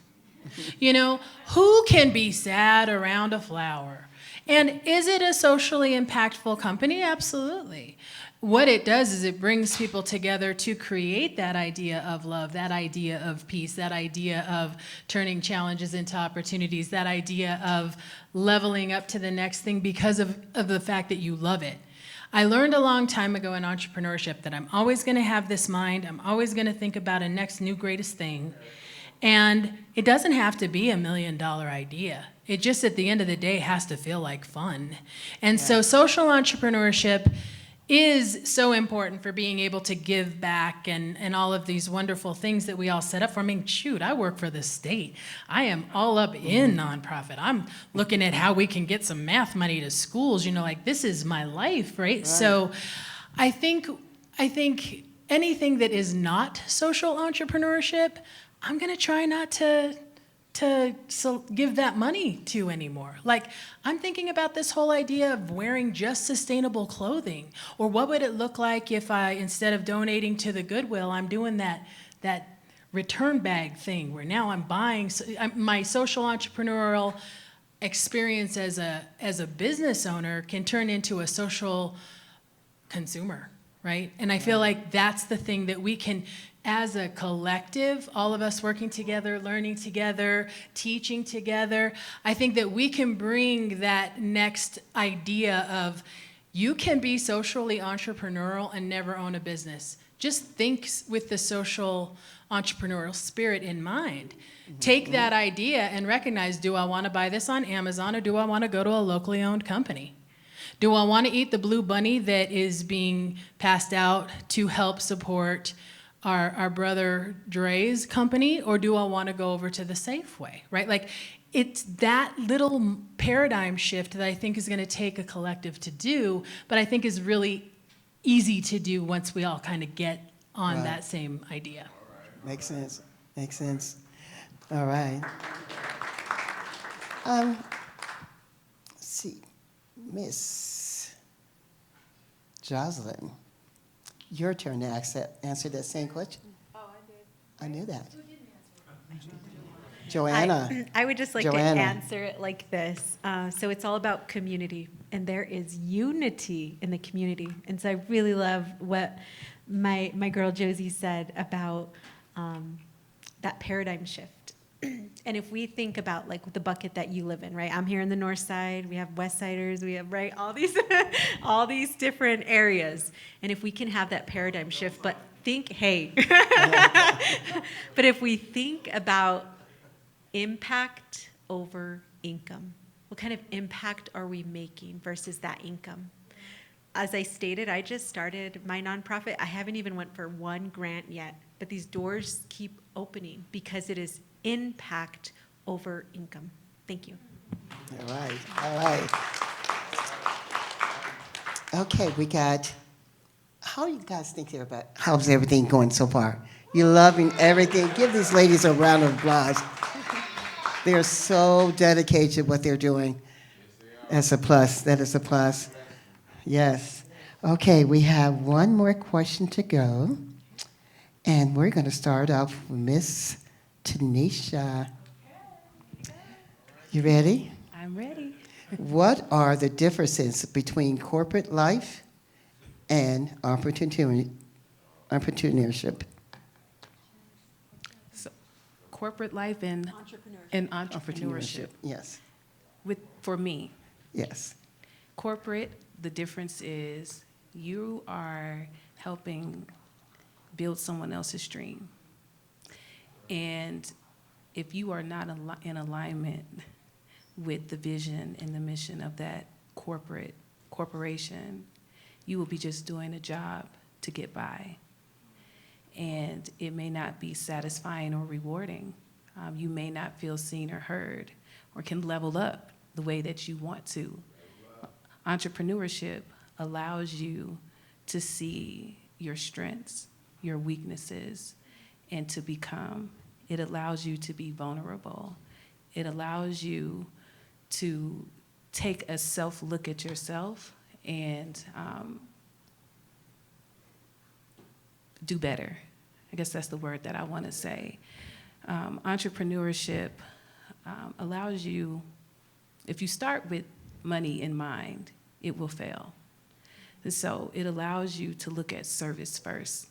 You know, who can be sad around a flower? And is it a socially impactful company? Absolutely. What it does is it brings people together to create that idea of love, that idea of peace, that idea of turning challenges into opportunities, that idea of leveling up to the next thing because of the fact that you love it. I learned a long time ago in entrepreneurship that I'm always going to have this mind. I'm always going to think about a next new greatest thing. And it doesn't have to be $1 million idea. It just at the end of the day has to feel like fun. And so social entrepreneurship is so important for being able to give back and all of these wonderful things that we all set up for. I mean, shoot, I work for the state. I am all up in nonprofit. I'm looking at how we can get some math money to schools, you know, like this is my life, right? So I think anything that is not social entrepreneurship, I'm gonna try not to give that money to anymore. Like, I'm thinking about this whole idea of wearing just sustainable clothing, or what would it look like if I, instead of donating to the Goodwill, I'm doing that return bag thing where now I'm buying, my social entrepreneurial experience as a business owner can turn into a social consumer, right? And I feel like that's the thing that we can, as a collective, all of us working together, learning together, teaching together, I think that we can bring that next idea of you can be socially entrepreneurial and never own a business. Just think with the social entrepreneurial spirit in mind. Take that idea and recognize, do I want to buy this on Amazon or do I want to go to a locally owned company? Do I want to eat the blue bunny that is being passed out to help support our brother Dre's company, or do I want to go over to the Safeway, right? Like, it's that little paradigm shift that I think is going to take a collective to do, but I think is really easy to do once we all kind of get on that same idea. Makes sense. Makes sense. All right. Let's see, Miss Jocelyn. Your turn to answer that same question. Oh, I did. I knew that. Who didn't answer it? Joanna. I would just like Joanna. to answer it like this. So it's all about community, and there is unity in the community. And so I really love what my girl Josie said about that paradigm shift. And if we think about like the bucket that you live in, right? I'm here in the north side, we have west siders, we have, right, all these all these different areas. And if we can have that paradigm shift, but think, hey, but if we think about impact over income, what kind of impact are we making versus that income? As I stated, I just started my nonprofit. I haven't even went for one grant yet, but these doors keep opening because it is impact over income. Thank you. All right. All right. Okay, we got, how are you guys thinking about, how's everything going so far? You're loving everything. Give these ladies a round of applause. They're so dedicated to what they're doing. That's a plus. That is a plus. Yes. Okay, we have one more question to go. And we're going to start off with Miss Tanisha. You ready? I'm ready. What are the differences between corporate life and entrepreneurship? corporate life and entrepreneurship. Yes, For me, yes. corporate, the difference is you are helping build someone else's dream. And if you are not in alignment with the vision and the mission of that corporation, you will be just doing a job to get by. And it may not be satisfying or rewarding. You may not feel seen or heard or can level up the way that you want to. Entrepreneurship allows you to see your strengths, your weaknesses, and to become. It allows you to be vulnerable. It allows you to take a self-look at yourself and do better. I guess that's the word that I want to say. Entrepreneurship allows you, if you start with money in mind, it will fail. And so it allows you to look at service first.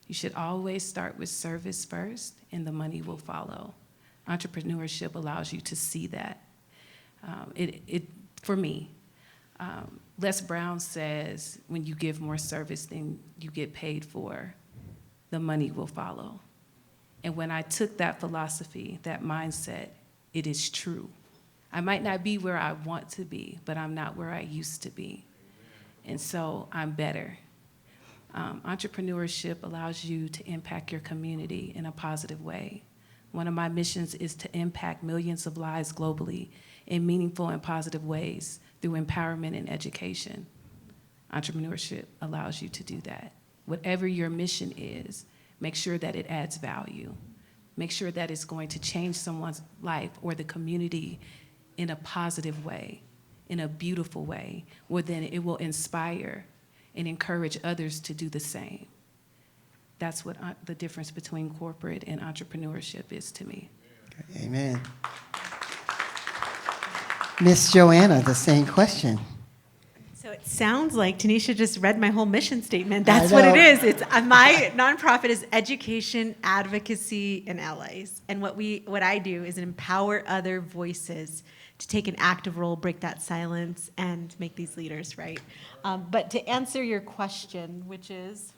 You should always start with service first, and the money will follow. Entrepreneurship allows you to see that. For me, Les Brown says, when you give more service than you get paid for, the money will follow. And when I took that philosophy, that mindset, it is true. I might not be where I want to be, but I'm not where I used to be. And so I'm better. Entrepreneurship allows you to impact your community in a positive way. One of my missions is to impact millions of lives globally in meaningful and positive ways through empowerment and education. Entrepreneurship allows you to do that. Whatever your mission is, make sure that it adds value. Make sure that it's going to change someone's life or the community in a positive way, in a beautiful way, where then it will inspire and encourage others to do the same. That's what the difference between corporate and entrepreneurship is to me. Amen. Miss Joanna, the same question. So it sounds like Tanisha just read my whole mission statement. That's what it is. It's my nonprofit is education, advocacy, and allies. And what I do is empower other voices to take an active role, break that silence, and make these leaders right. But to answer your question, which is,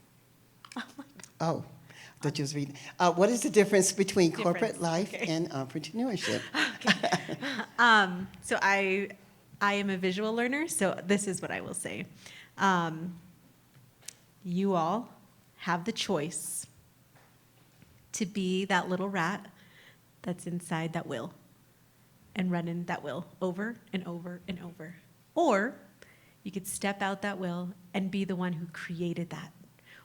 Oh, I thought you was reading. What is the difference between corporate life and entrepreneurship? So I am a visual learner, so this is what I will say. You all have the choice to be that little rat that's inside that wheel and running that wheel over and over and over. Or you could step out that wheel and be the one who created that,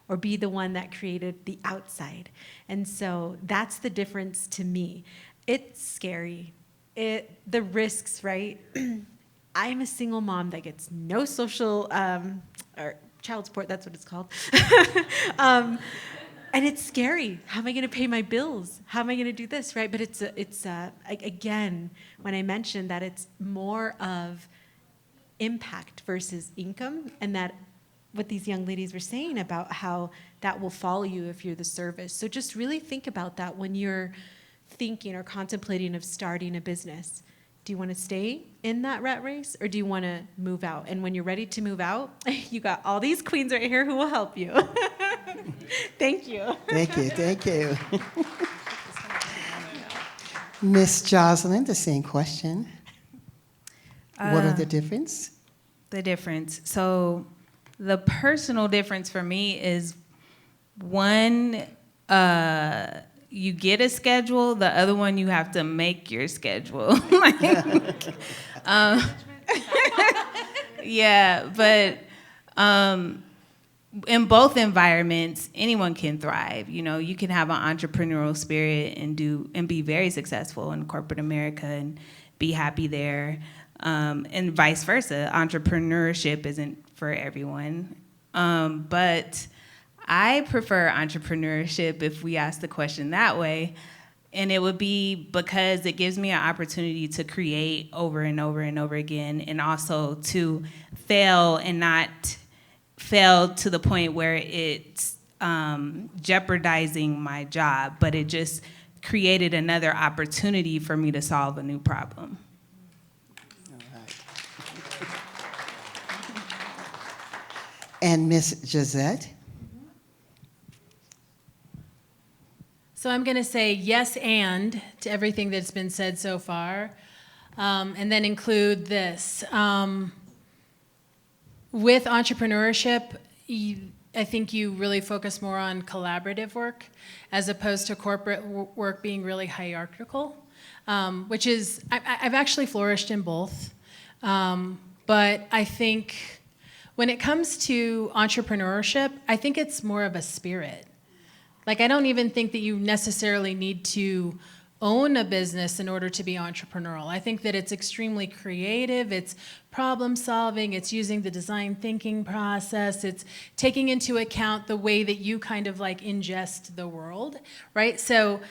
or be the one that created the outside. And so that's the difference to me. It's scary. The risks, right? I'm a single mom that gets no social or child support, that's what it's called. And it's scary. How am I going to pay my bills? How am I going to do this, right? But it's again, when I mentioned that it's more of impact versus income, and that what these young ladies were saying about how that will follow you if you're the service. So just really think about that when you're thinking or contemplating of starting a business. Do you want to stay in that rat race, or do you want to move out? And when you're ready to move out, you got all these queens right here who will help you. Thank you. Thank you, thank you. Miss Jocelyn, the same question. What are the difference? The difference. So the personal difference for me is one, you get a schedule, the other one you have to make your schedule. Yeah, but in both environments, anyone can thrive. You know, you can have an entrepreneurial spirit and be very successful in corporate America and be happy there, and vice versa. Entrepreneurship isn't for everyone, but I prefer entrepreneurship if we ask the question that way. And it would be because it gives me an opportunity to create over and over and over again, and also to fail and not fail to the point where it's jeopardizing my job, but it just created another opportunity for me to solve a new problem. All right. And Miss Gisette? So I'm going to say yes and to everything that's been said so far, and then include this. With entrepreneurship, I think you really focus more on collaborative work as opposed to corporate work being really hierarchical, which is, I've actually flourished in both. But I think when it comes to entrepreneurship, I think it's more of a spirit. Like, I don't even think that you necessarily need to own a business in order to be entrepreneurial. I think that it's extremely creative, it's problem solving, it's using the design thinking process, it's taking into account the way that you kind of like ingest the world, right? So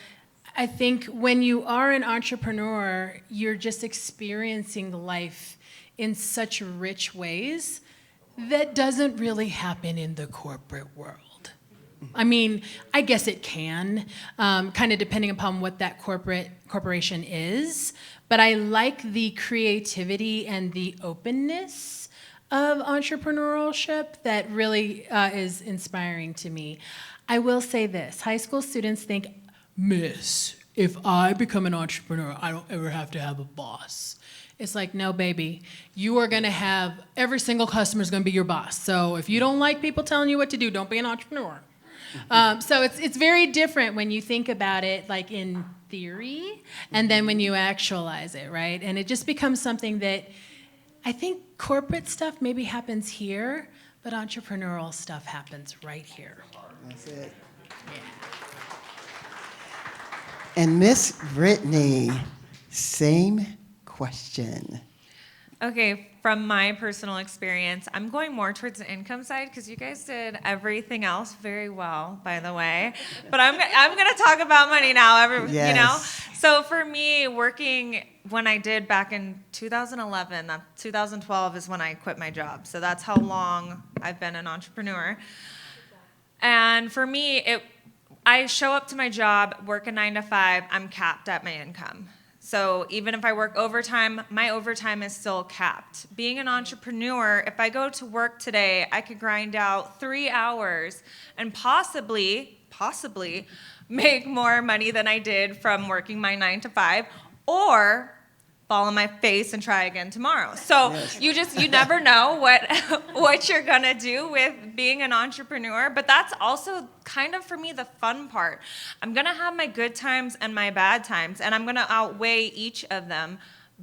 I think when you are an entrepreneur, you're just experiencing life in such rich ways that doesn't really happen in the corporate world. I mean, I guess it can, kind of depending upon what that corporation is, but I like the creativity and the openness of entrepreneurship that really is inspiring to me. I will say this, high school students think, Miss, if I become an entrepreneur, I don't ever have to have a boss. It's like, no, baby, you are gonna have, every single customer is gonna be your boss. So if you don't like people telling you what to do, don't be an entrepreneur. So it's very different when you think about it like in theory and then when you actualize it, right? And it just becomes something that I think corporate stuff maybe happens here, but entrepreneurial stuff happens right here. That's it. Yeah. And Miss Brittany, same question. Okay, from my personal experience, I'm going more towards the income side because you guys did everything else very well, by the way. But I'm going to talk about money now, you know? So for me, working when I did back in 2011, 2012 is when I quit my job. So that's how long I've been an entrepreneur. And for me, I show up to my job, work a 9 to 5, I'm capped at my income. So even if I work overtime, my overtime is still capped. Being an entrepreneur, if I go to work today, I could grind out 3 hours and possibly make more money than I did from working my 9 to 5, or fall on my face and try again tomorrow. So yes. you never know what you're gonna do with being an entrepreneur, but that's also kind of for me the fun part. I'm gonna have my good times and my bad times, and I'm gonna outweigh each of them.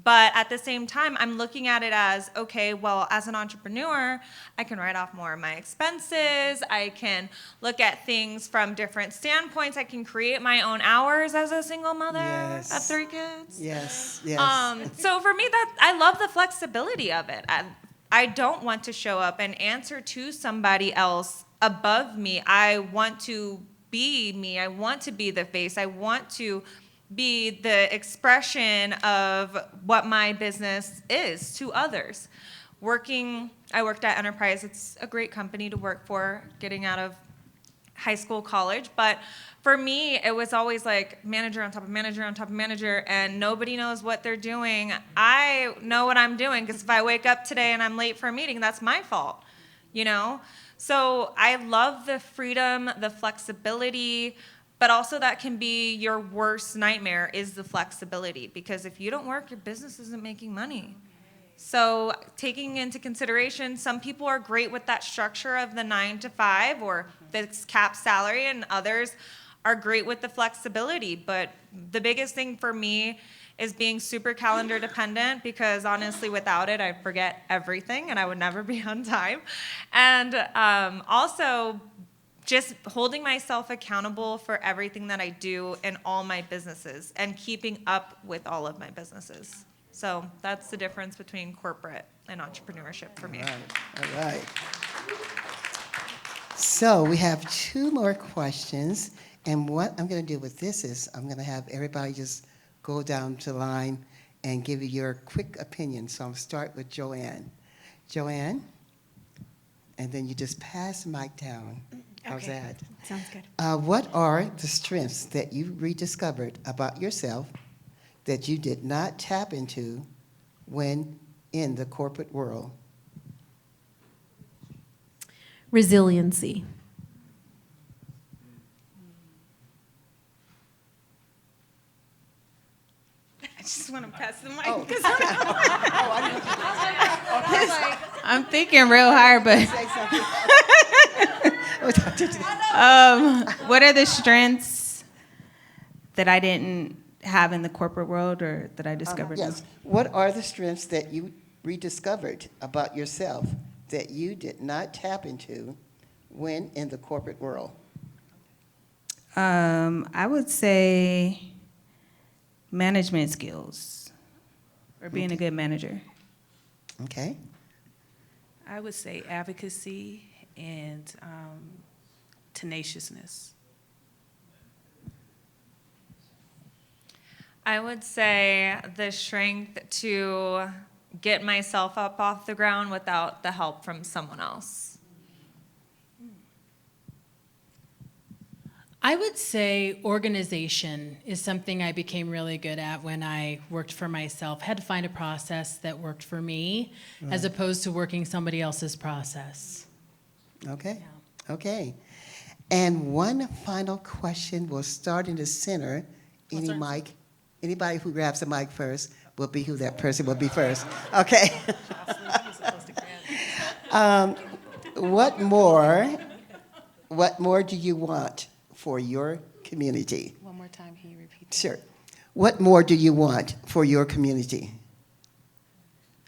But at the same time, I'm looking at it as, okay, well, as an entrepreneur, I can write off more of my expenses. I can look at things from different standpoints. I can create my own hours as a single mother of 3 kids. Yes, yes. So for me, I love the flexibility of it. I don't want to show up and answer to somebody else above me. I want to be me. I want to be the face. I want to be the expression of what my business is to others. I worked at Enterprise. It's a great company to work for, getting out of high school, college. But for me, it was always like manager on top of manager on top of manager, and nobody knows what they're doing. I know what I'm doing, because if I wake up today and I'm late for a meeting, that's my fault, you know? So I love the freedom, the flexibility, but also that can be your worst nightmare, is the flexibility, because if you don't work, your business isn't making money. So taking into consideration, some people are great with that structure of the 9 to 5 or fixed cap salary, and others are great with the flexibility. But the biggest thing for me is being super calendar dependent, because honestly, without it, I'd forget everything and I would never be on time. And also, just holding myself accountable for everything that I do in all my businesses and keeping up with all of my businesses. So that's the difference between corporate and entrepreneurship for me. All right. So we have 2 more questions. And what I'm going to do with this is I'm going to have everybody just go down to the line and give you your quick opinion. So I'm going to start with Joanne. Joanne, and then you just pass the mic down. How's Okay. that? Sounds good. What are the strengths that you rediscovered about yourself that you did not tap into when in the corporate world? Resiliency. I just want to pass the mic. Oh. 'Cause I'm thinking real hard, but Say something. what are the strengths that I didn't have in the corporate world or that I discovered? Yes. What are the strengths that you rediscovered about yourself that you did not tap into when in the corporate world? I would say management skills or being a good manager. Okay. I would say advocacy and tenaciousness. I would say the strength to get myself up off the ground without the help from someone else. I would say organization is something I became really good at when I worked for myself. Had to find a process that worked for me as opposed to working somebody else's process. Okay. Okay. And one final question. We'll start in the center. Anybody who grabs the mic first will be who that person will be first. Okay. What more do you want for your community? One more time, can you repeat that? Sure. What more do you want for your community?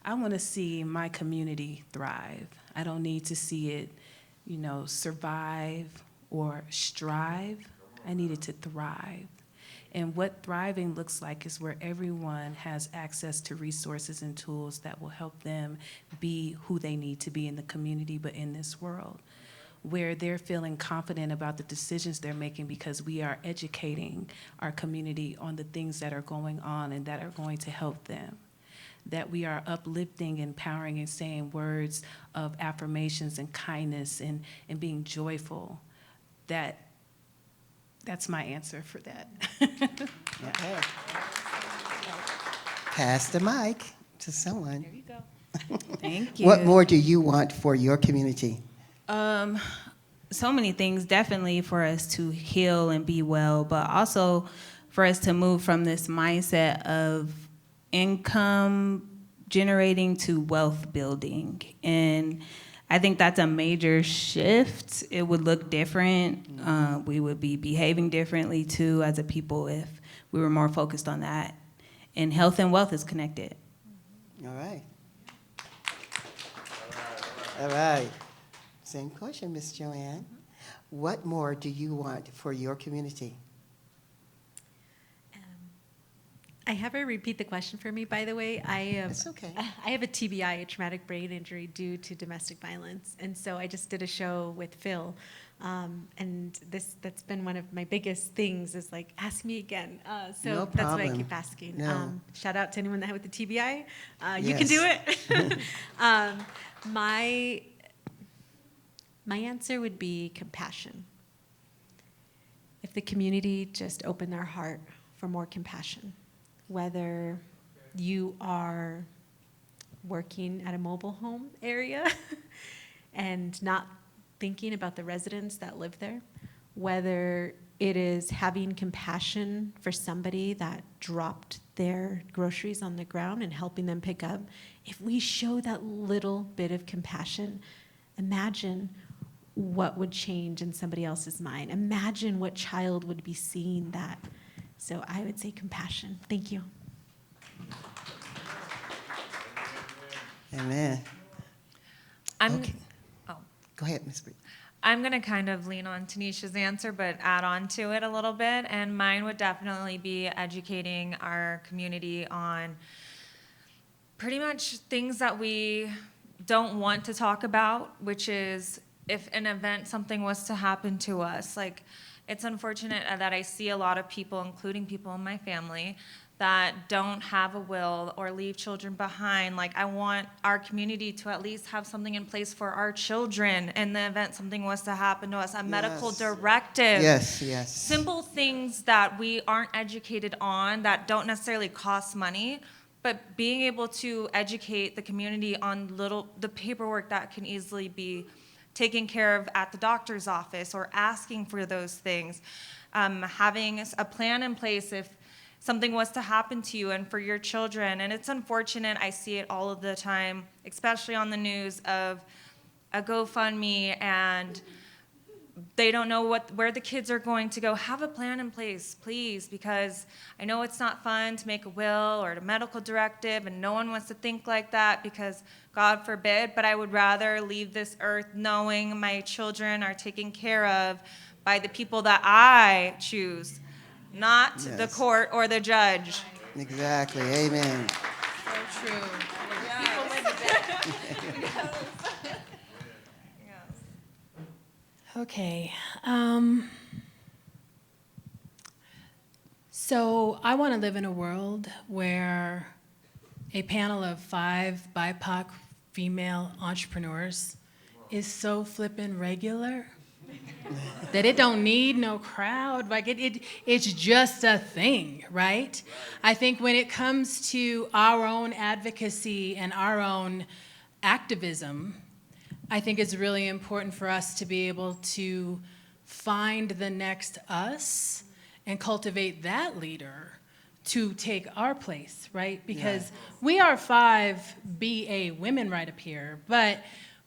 I want to see my community thrive. I don't need to see it, survive or strive. I need it to thrive. And what thriving looks like is where everyone has access to resources and tools that will help them be who they need to be in the community, but in this world, where they're feeling confident about the decisions they're making because we are educating our community on the things that are going on and that are going to help them. That we are uplifting, empowering, and saying words of affirmations and kindness and being joyful. That's my answer for that. Okay. Pass the mic to someone. There you go. Thank you. What more do you want for your community? So many things, definitely for us to heal and be well, but also for us to move from this mindset of income generating to wealth building. And I think that's a major shift. It would look different. We would be behaving differently too as a people if we were more focused on that. And health and wealth is connected. All right. All right. Same question, Miss Joanne. What more do you want for your community? I have her repeat the question for me, by the way. That's okay. I have a TBI, a traumatic brain injury due to domestic violence. And so I just did a show with Phil. And that's been one of my biggest things is like, ask me again. So No that's why I problem. keep asking. No. Shout out to anyone that with the TBI. You Yes. can do it. My answer would be compassion. If the community just opened their heart for more compassion, whether you are working at a mobile home area and not thinking about the residents that live there, whether it is having compassion for somebody that dropped their groceries on the ground and helping them pick up, if we show that little bit of compassion, imagine what would change in somebody else's mind. Imagine what child would be seeing that. So I would say compassion. Thank you. Amen. I'm, Okay. oh, Go ahead, Ms. Bree. I'm going to kind of lean on Tanisha's answer, but add on to it a little bit. And mine would definitely be educating our community on pretty much things that we don't want to talk about, which is if an event, something was to happen to us. Like, it's unfortunate that I see a lot of people, including people in my family, that don't have a will or leave children behind. Like, I want our community to at least have something in place for our children in the event something was to happen to us, a medical directive. Yes, yes. Simple things that we aren't educated on that don't necessarily cost money, but being able to educate the community on the paperwork that can easily be taken care of at the doctor's office or asking for those things. Having a plan in place if something was to happen to you and for your children. And it's unfortunate, I see it all of the time, especially on the news, of a GoFundMe and they don't know where the kids are going to go. Have a plan in place, please, because I know it's not fun to make a will or a medical directive, and no one wants to think like that because, God forbid, but I would rather leave this earth knowing my children are taken care of by the people that I choose, not the court or the judge. Exactly. Amen. So true. Okay. So I want to live in a world where a panel of 5 BIPOC female entrepreneurs is so flippin' regular that it don't need no crowd. Like it's just a thing, right? I think when it comes to our own advocacy and our own activism, I think it's really important for us to be able to find the next us and cultivate that leader to take our place, right? Because we are 5 BA women right up here, but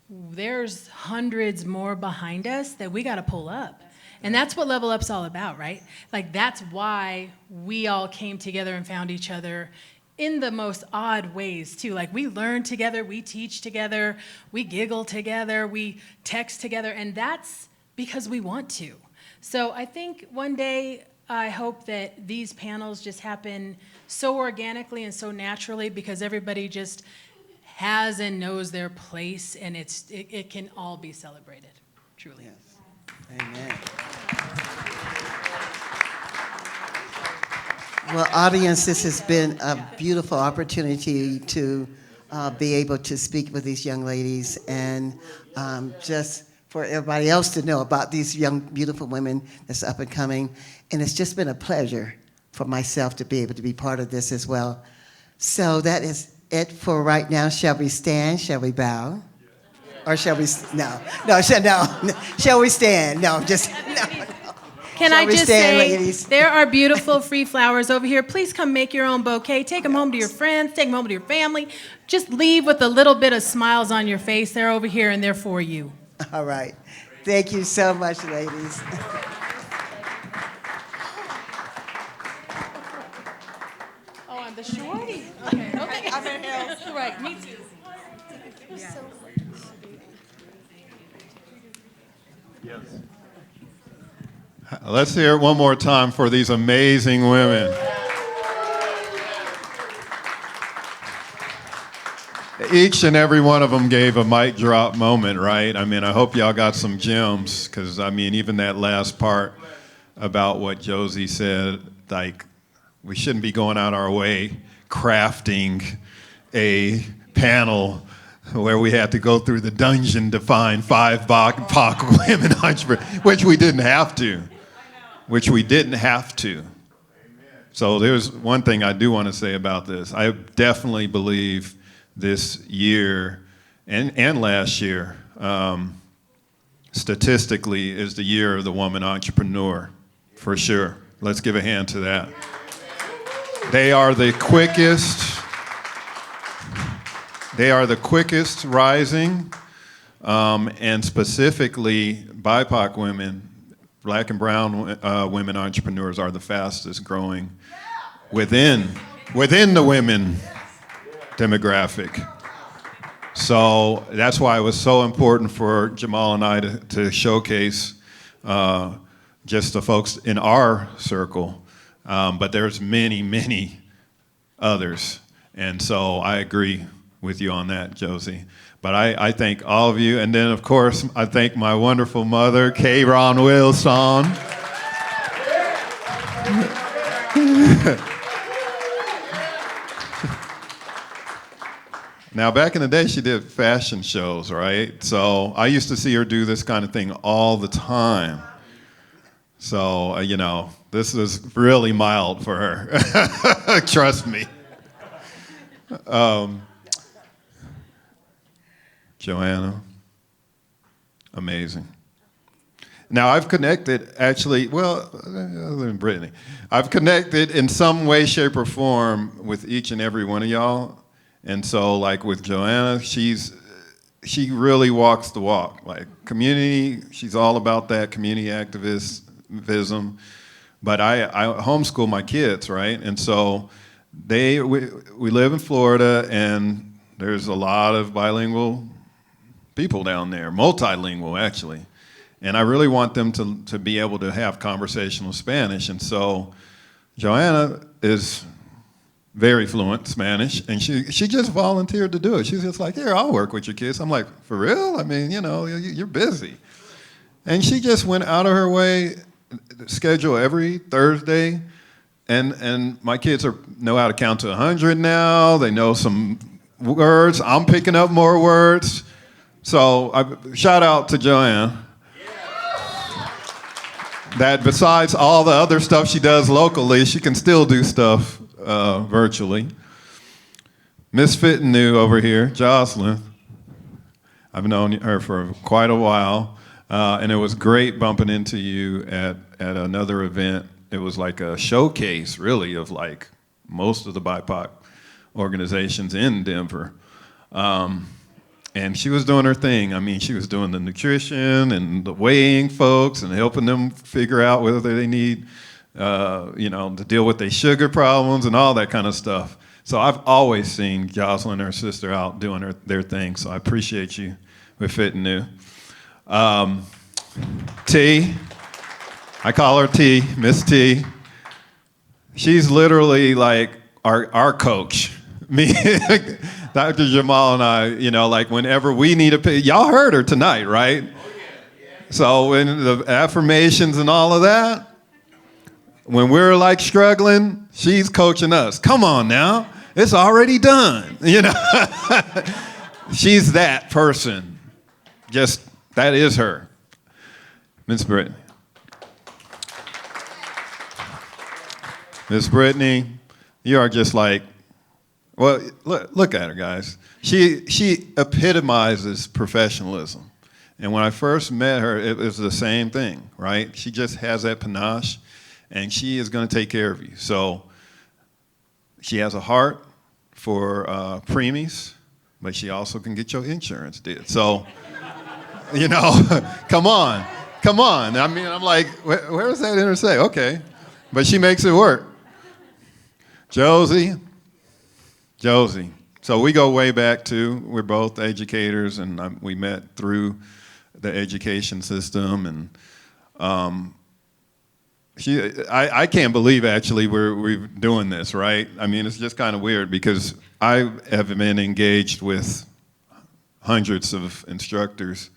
there's hundreds more behind us that we got to pull up. And that's what Level Up's all about, right? Like, that's why we all came together and found each other in the most odd ways, too. Like, we learn together, we teach together, we giggle together, we text together, and that's because we want to. So I think one day, I hope that these panels just happen so organically and so naturally because everybody just has and knows their place, and it can all be celebrated, truly. Yes. Amen. Well, audience, this has been a beautiful opportunity to be able to speak with these young ladies and just for everybody else to know about these young, beautiful women that's up and coming. And it's just been a pleasure for myself to be able to be part of this as well. So that is it for right now. Shall we stand? Shall we bow? Or shall we, no, shall we stand? No, just, no. Can I just say, there are beautiful free flowers over here. Please come make your own bouquet. Take them home to your friends. Take them home to your family. Just leave with a little bit of smiles on your face. They're over here and they're for you. All right. Thank you so much, ladies. Oh, I'm the shorty. Okay. Okay. I'm in hell. Right. Me too. Yes. Let's hear it one more time for these amazing women. Each and every one of them gave a mic drop moment, right? I mean, I hope y'all got some gems, because, I mean, even that last part about what Josie said, like, we shouldn't be going out our way crafting a panel where we had to go through the dungeon to find 5 BIPOC women entrepreneurs, which we didn't have to. So there's one thing I do want to say about this. I definitely believe this year and last year, statistically, is the year of the woman entrepreneur, for sure. Let's give a hand to that. They are the quickest rising, and specifically BIPOC women, Black and brown women entrepreneurs are the fastest growing within the women demographic. So that's why it was so important for Jamal and I to showcase just the folks in our circle. But there's many, many others. And so I agree with you on that, Josie. But I thank all of you. And then, of course, I thank my wonderful mother, Kay Ron Wilson. Now, back in the day, she did fashion shows, right? So I used to see her do this kind of thing all the time. So, this is really mild for her. Trust me. Joanna, amazing. Now, I've connected, actually, well, other than Brittany, I've connected in some way, shape, or form with each and every one of y'all. And so, like with Joanna, she really walks the walk. Like community, she's all about that community activism. But I homeschool my kids, right? And so we live in Florida, and there's a lot of bilingual people down there, multilingual actually. And I really want them to be able to have conversational Spanish. And so Joanna is very fluent Spanish, and she just volunteered to do it. She's just like, here, I'll work with your kids. I'm like, for real? I mean, you're busy. And she just went out of her way, schedule every Thursday, and my kids know how to count to 100 now. They know some words. I'm picking up more words. So shout out to Joanne. That besides all the other stuff she does locally, she can still do stuff virtually. Miss Fitton over here, Jocelyn. I've known her for quite a while, and it was great bumping into you at another event. It was like a showcase, really, of like most of the BIPOC organizations in Denver. And she was doing her thing. I mean, she was doing the nutrition and the weighing folks and helping them figure out whether they need, to deal with their sugar problems and all that kind of stuff. So I've always seen Jocelyn and her sister out doing their thing. So I appreciate you with Fit and New. T, I call her T, Miss T. She's literally like our coach. Me, Dr. Jamal and I, like whenever we need y'all heard her tonight, right? Oh, yeah. So in the affirmations and all of that, when we're like struggling, she's coaching us. Come on now, it's already done, She's that person. Just, that is her. Miss Brittany. Miss Brittany, you are just like, well, look at her, guys. She epitomizes professionalism. And when I first met her, it was the same thing, right? She just has that panache, and she is going to take care of you. So she has a heart for preemies, but she also can get your insurance did. So, come on. I mean, I'm like, where does that intersect? Okay. But she makes it work. Josie. So we go way back too. We're both educators, and we met through the education system. And I can't believe actually we're doing this, right? I mean, it's just kind of weird because I have been engaged with hundreds of instructors,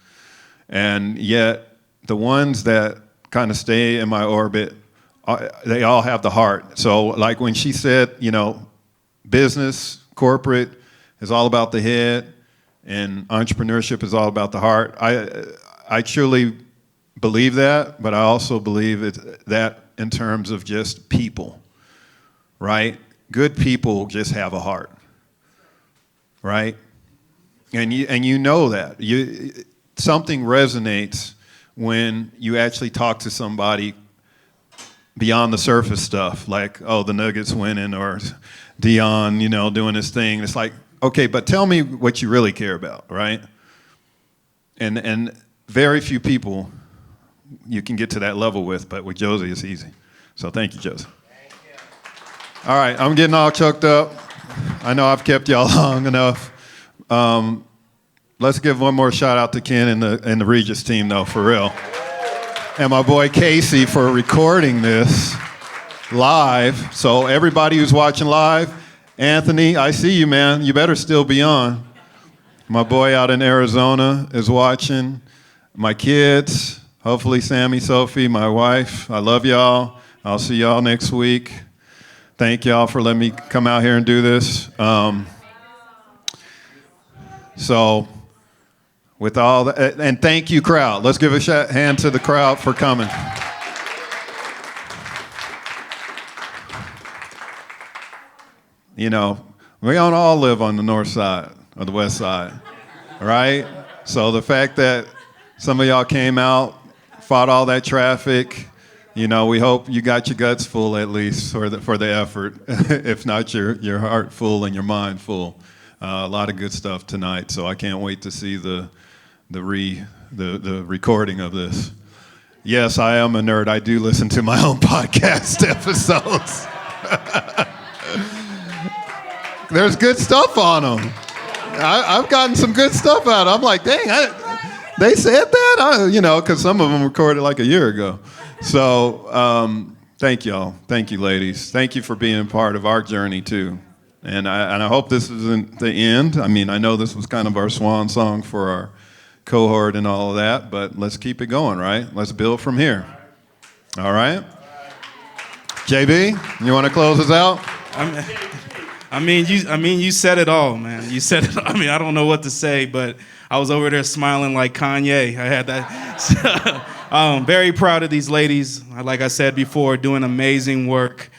and yet the ones that kind of stay in my orbit, they all have the heart. So like when she said, business, corporate is all about the head, and entrepreneurship is all about the heart. I truly believe that, but I also believe that in terms of just people, right? Good people just have a heart, right? And you know that. Something resonates when you actually talk to somebody beyond the surface stuff, like, oh, the Nuggets winning, or Dion, doing his thing. It's like, okay, but tell me what you really care about, right? And very few people you can get to that level with, but with Josie, it's easy. So thank you, Josie. Thank you. All right, I'm getting all choked up. I know I've kept y'all long enough. Let's give one more shout out to Ken and the Regis team, though, for real. And my boy Casey for recording this live. So everybody who's watching live, Anthony, I see you, man. You better still be on. My boy out in Arizona is watching. My kids, hopefully Sammy, Sophie, my wife. I love y'all. I'll see y'all next week. Thank y'all for letting me come out here and do this. So, with all that, and thank you, crowd. Let's give a hand to the crowd for coming. You know, we don't all live on the north side or the west side, right? So the fact that some of y'all came out, fought all that traffic, you know, we hope you got your guts full at least for the effort, if not your heart full and your mind full. A lot of good stuff tonight, so I can't wait to see the recording of this. Yes, I am a nerd. I do listen to my own podcast episodes. There's good stuff on them. I've gotten some good stuff out of them. I'm like, dang, they said that? You know, because some of them recorded like a year ago. So thank y'all. Thank you, ladies. Thank you for being part of our journey, too. And I hope this isn't the end. I mean, I know this was kind of our swan song for our cohort and all of that, but let's keep it going, right? Let's build from here. All right? JB, you want to close us out? I mean, you said it all, man. You said it. I mean, I don't know what to say, but I was over there smiling like Kanye. I had that. So, very proud of these ladies. Like I said before, doing amazing work,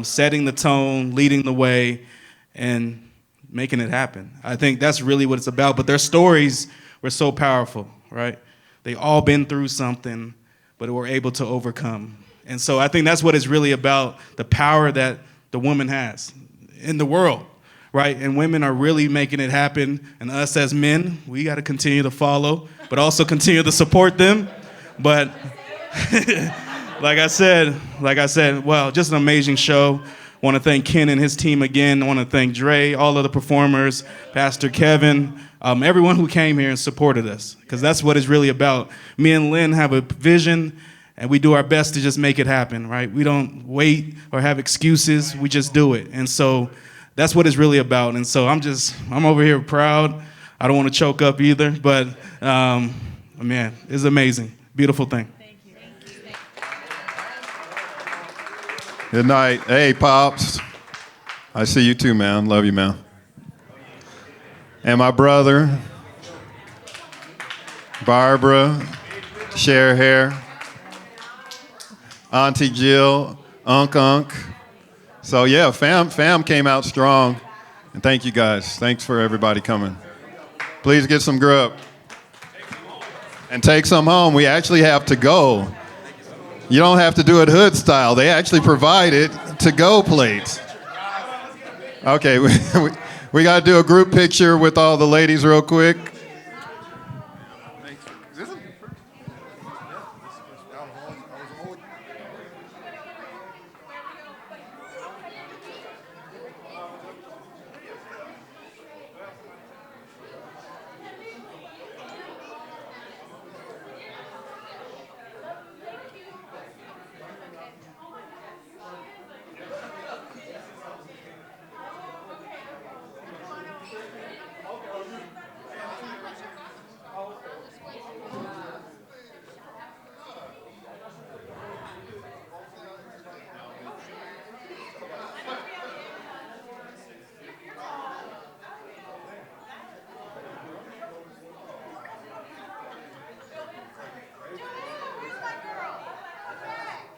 setting the tone, leading the way, and making it happen. I think that's really what it's about. But their stories were so powerful, right? They all been through something, but were able to overcome. And so I think that's what it's really about, the power that the woman has in the world, right? And women are really making it happen. And us as men, we got to continue to follow, but also continue to support them. But like I said, well, just an amazing show. I want to thank Ken and his team again. I want to thank Dre, all of the performers, Pastor Kevin, everyone who came here and supported us, because that's what it's really about. Me and Lynn have a vision, and we do our best to just make it happen, right? We don't wait or have excuses. We just do it. And so that's what it's really about. And so I'm over here proud. I don't want to choke up either, but man, it's amazing. Beautiful thing. Thank you. Good night. Hey, Pops. I see you too, man. Love you, man. And my brother, Barbara, Cher Hair, Auntie Jill, Unk. So yeah, fam came out strong. And thank you guys. Thanks for everybody coming. Please get some grub. And take some home. We actually have to go. You don't have to do it hood style. They actually provided to-go plates. Okay, we got to do a group picture with all the ladies real quick.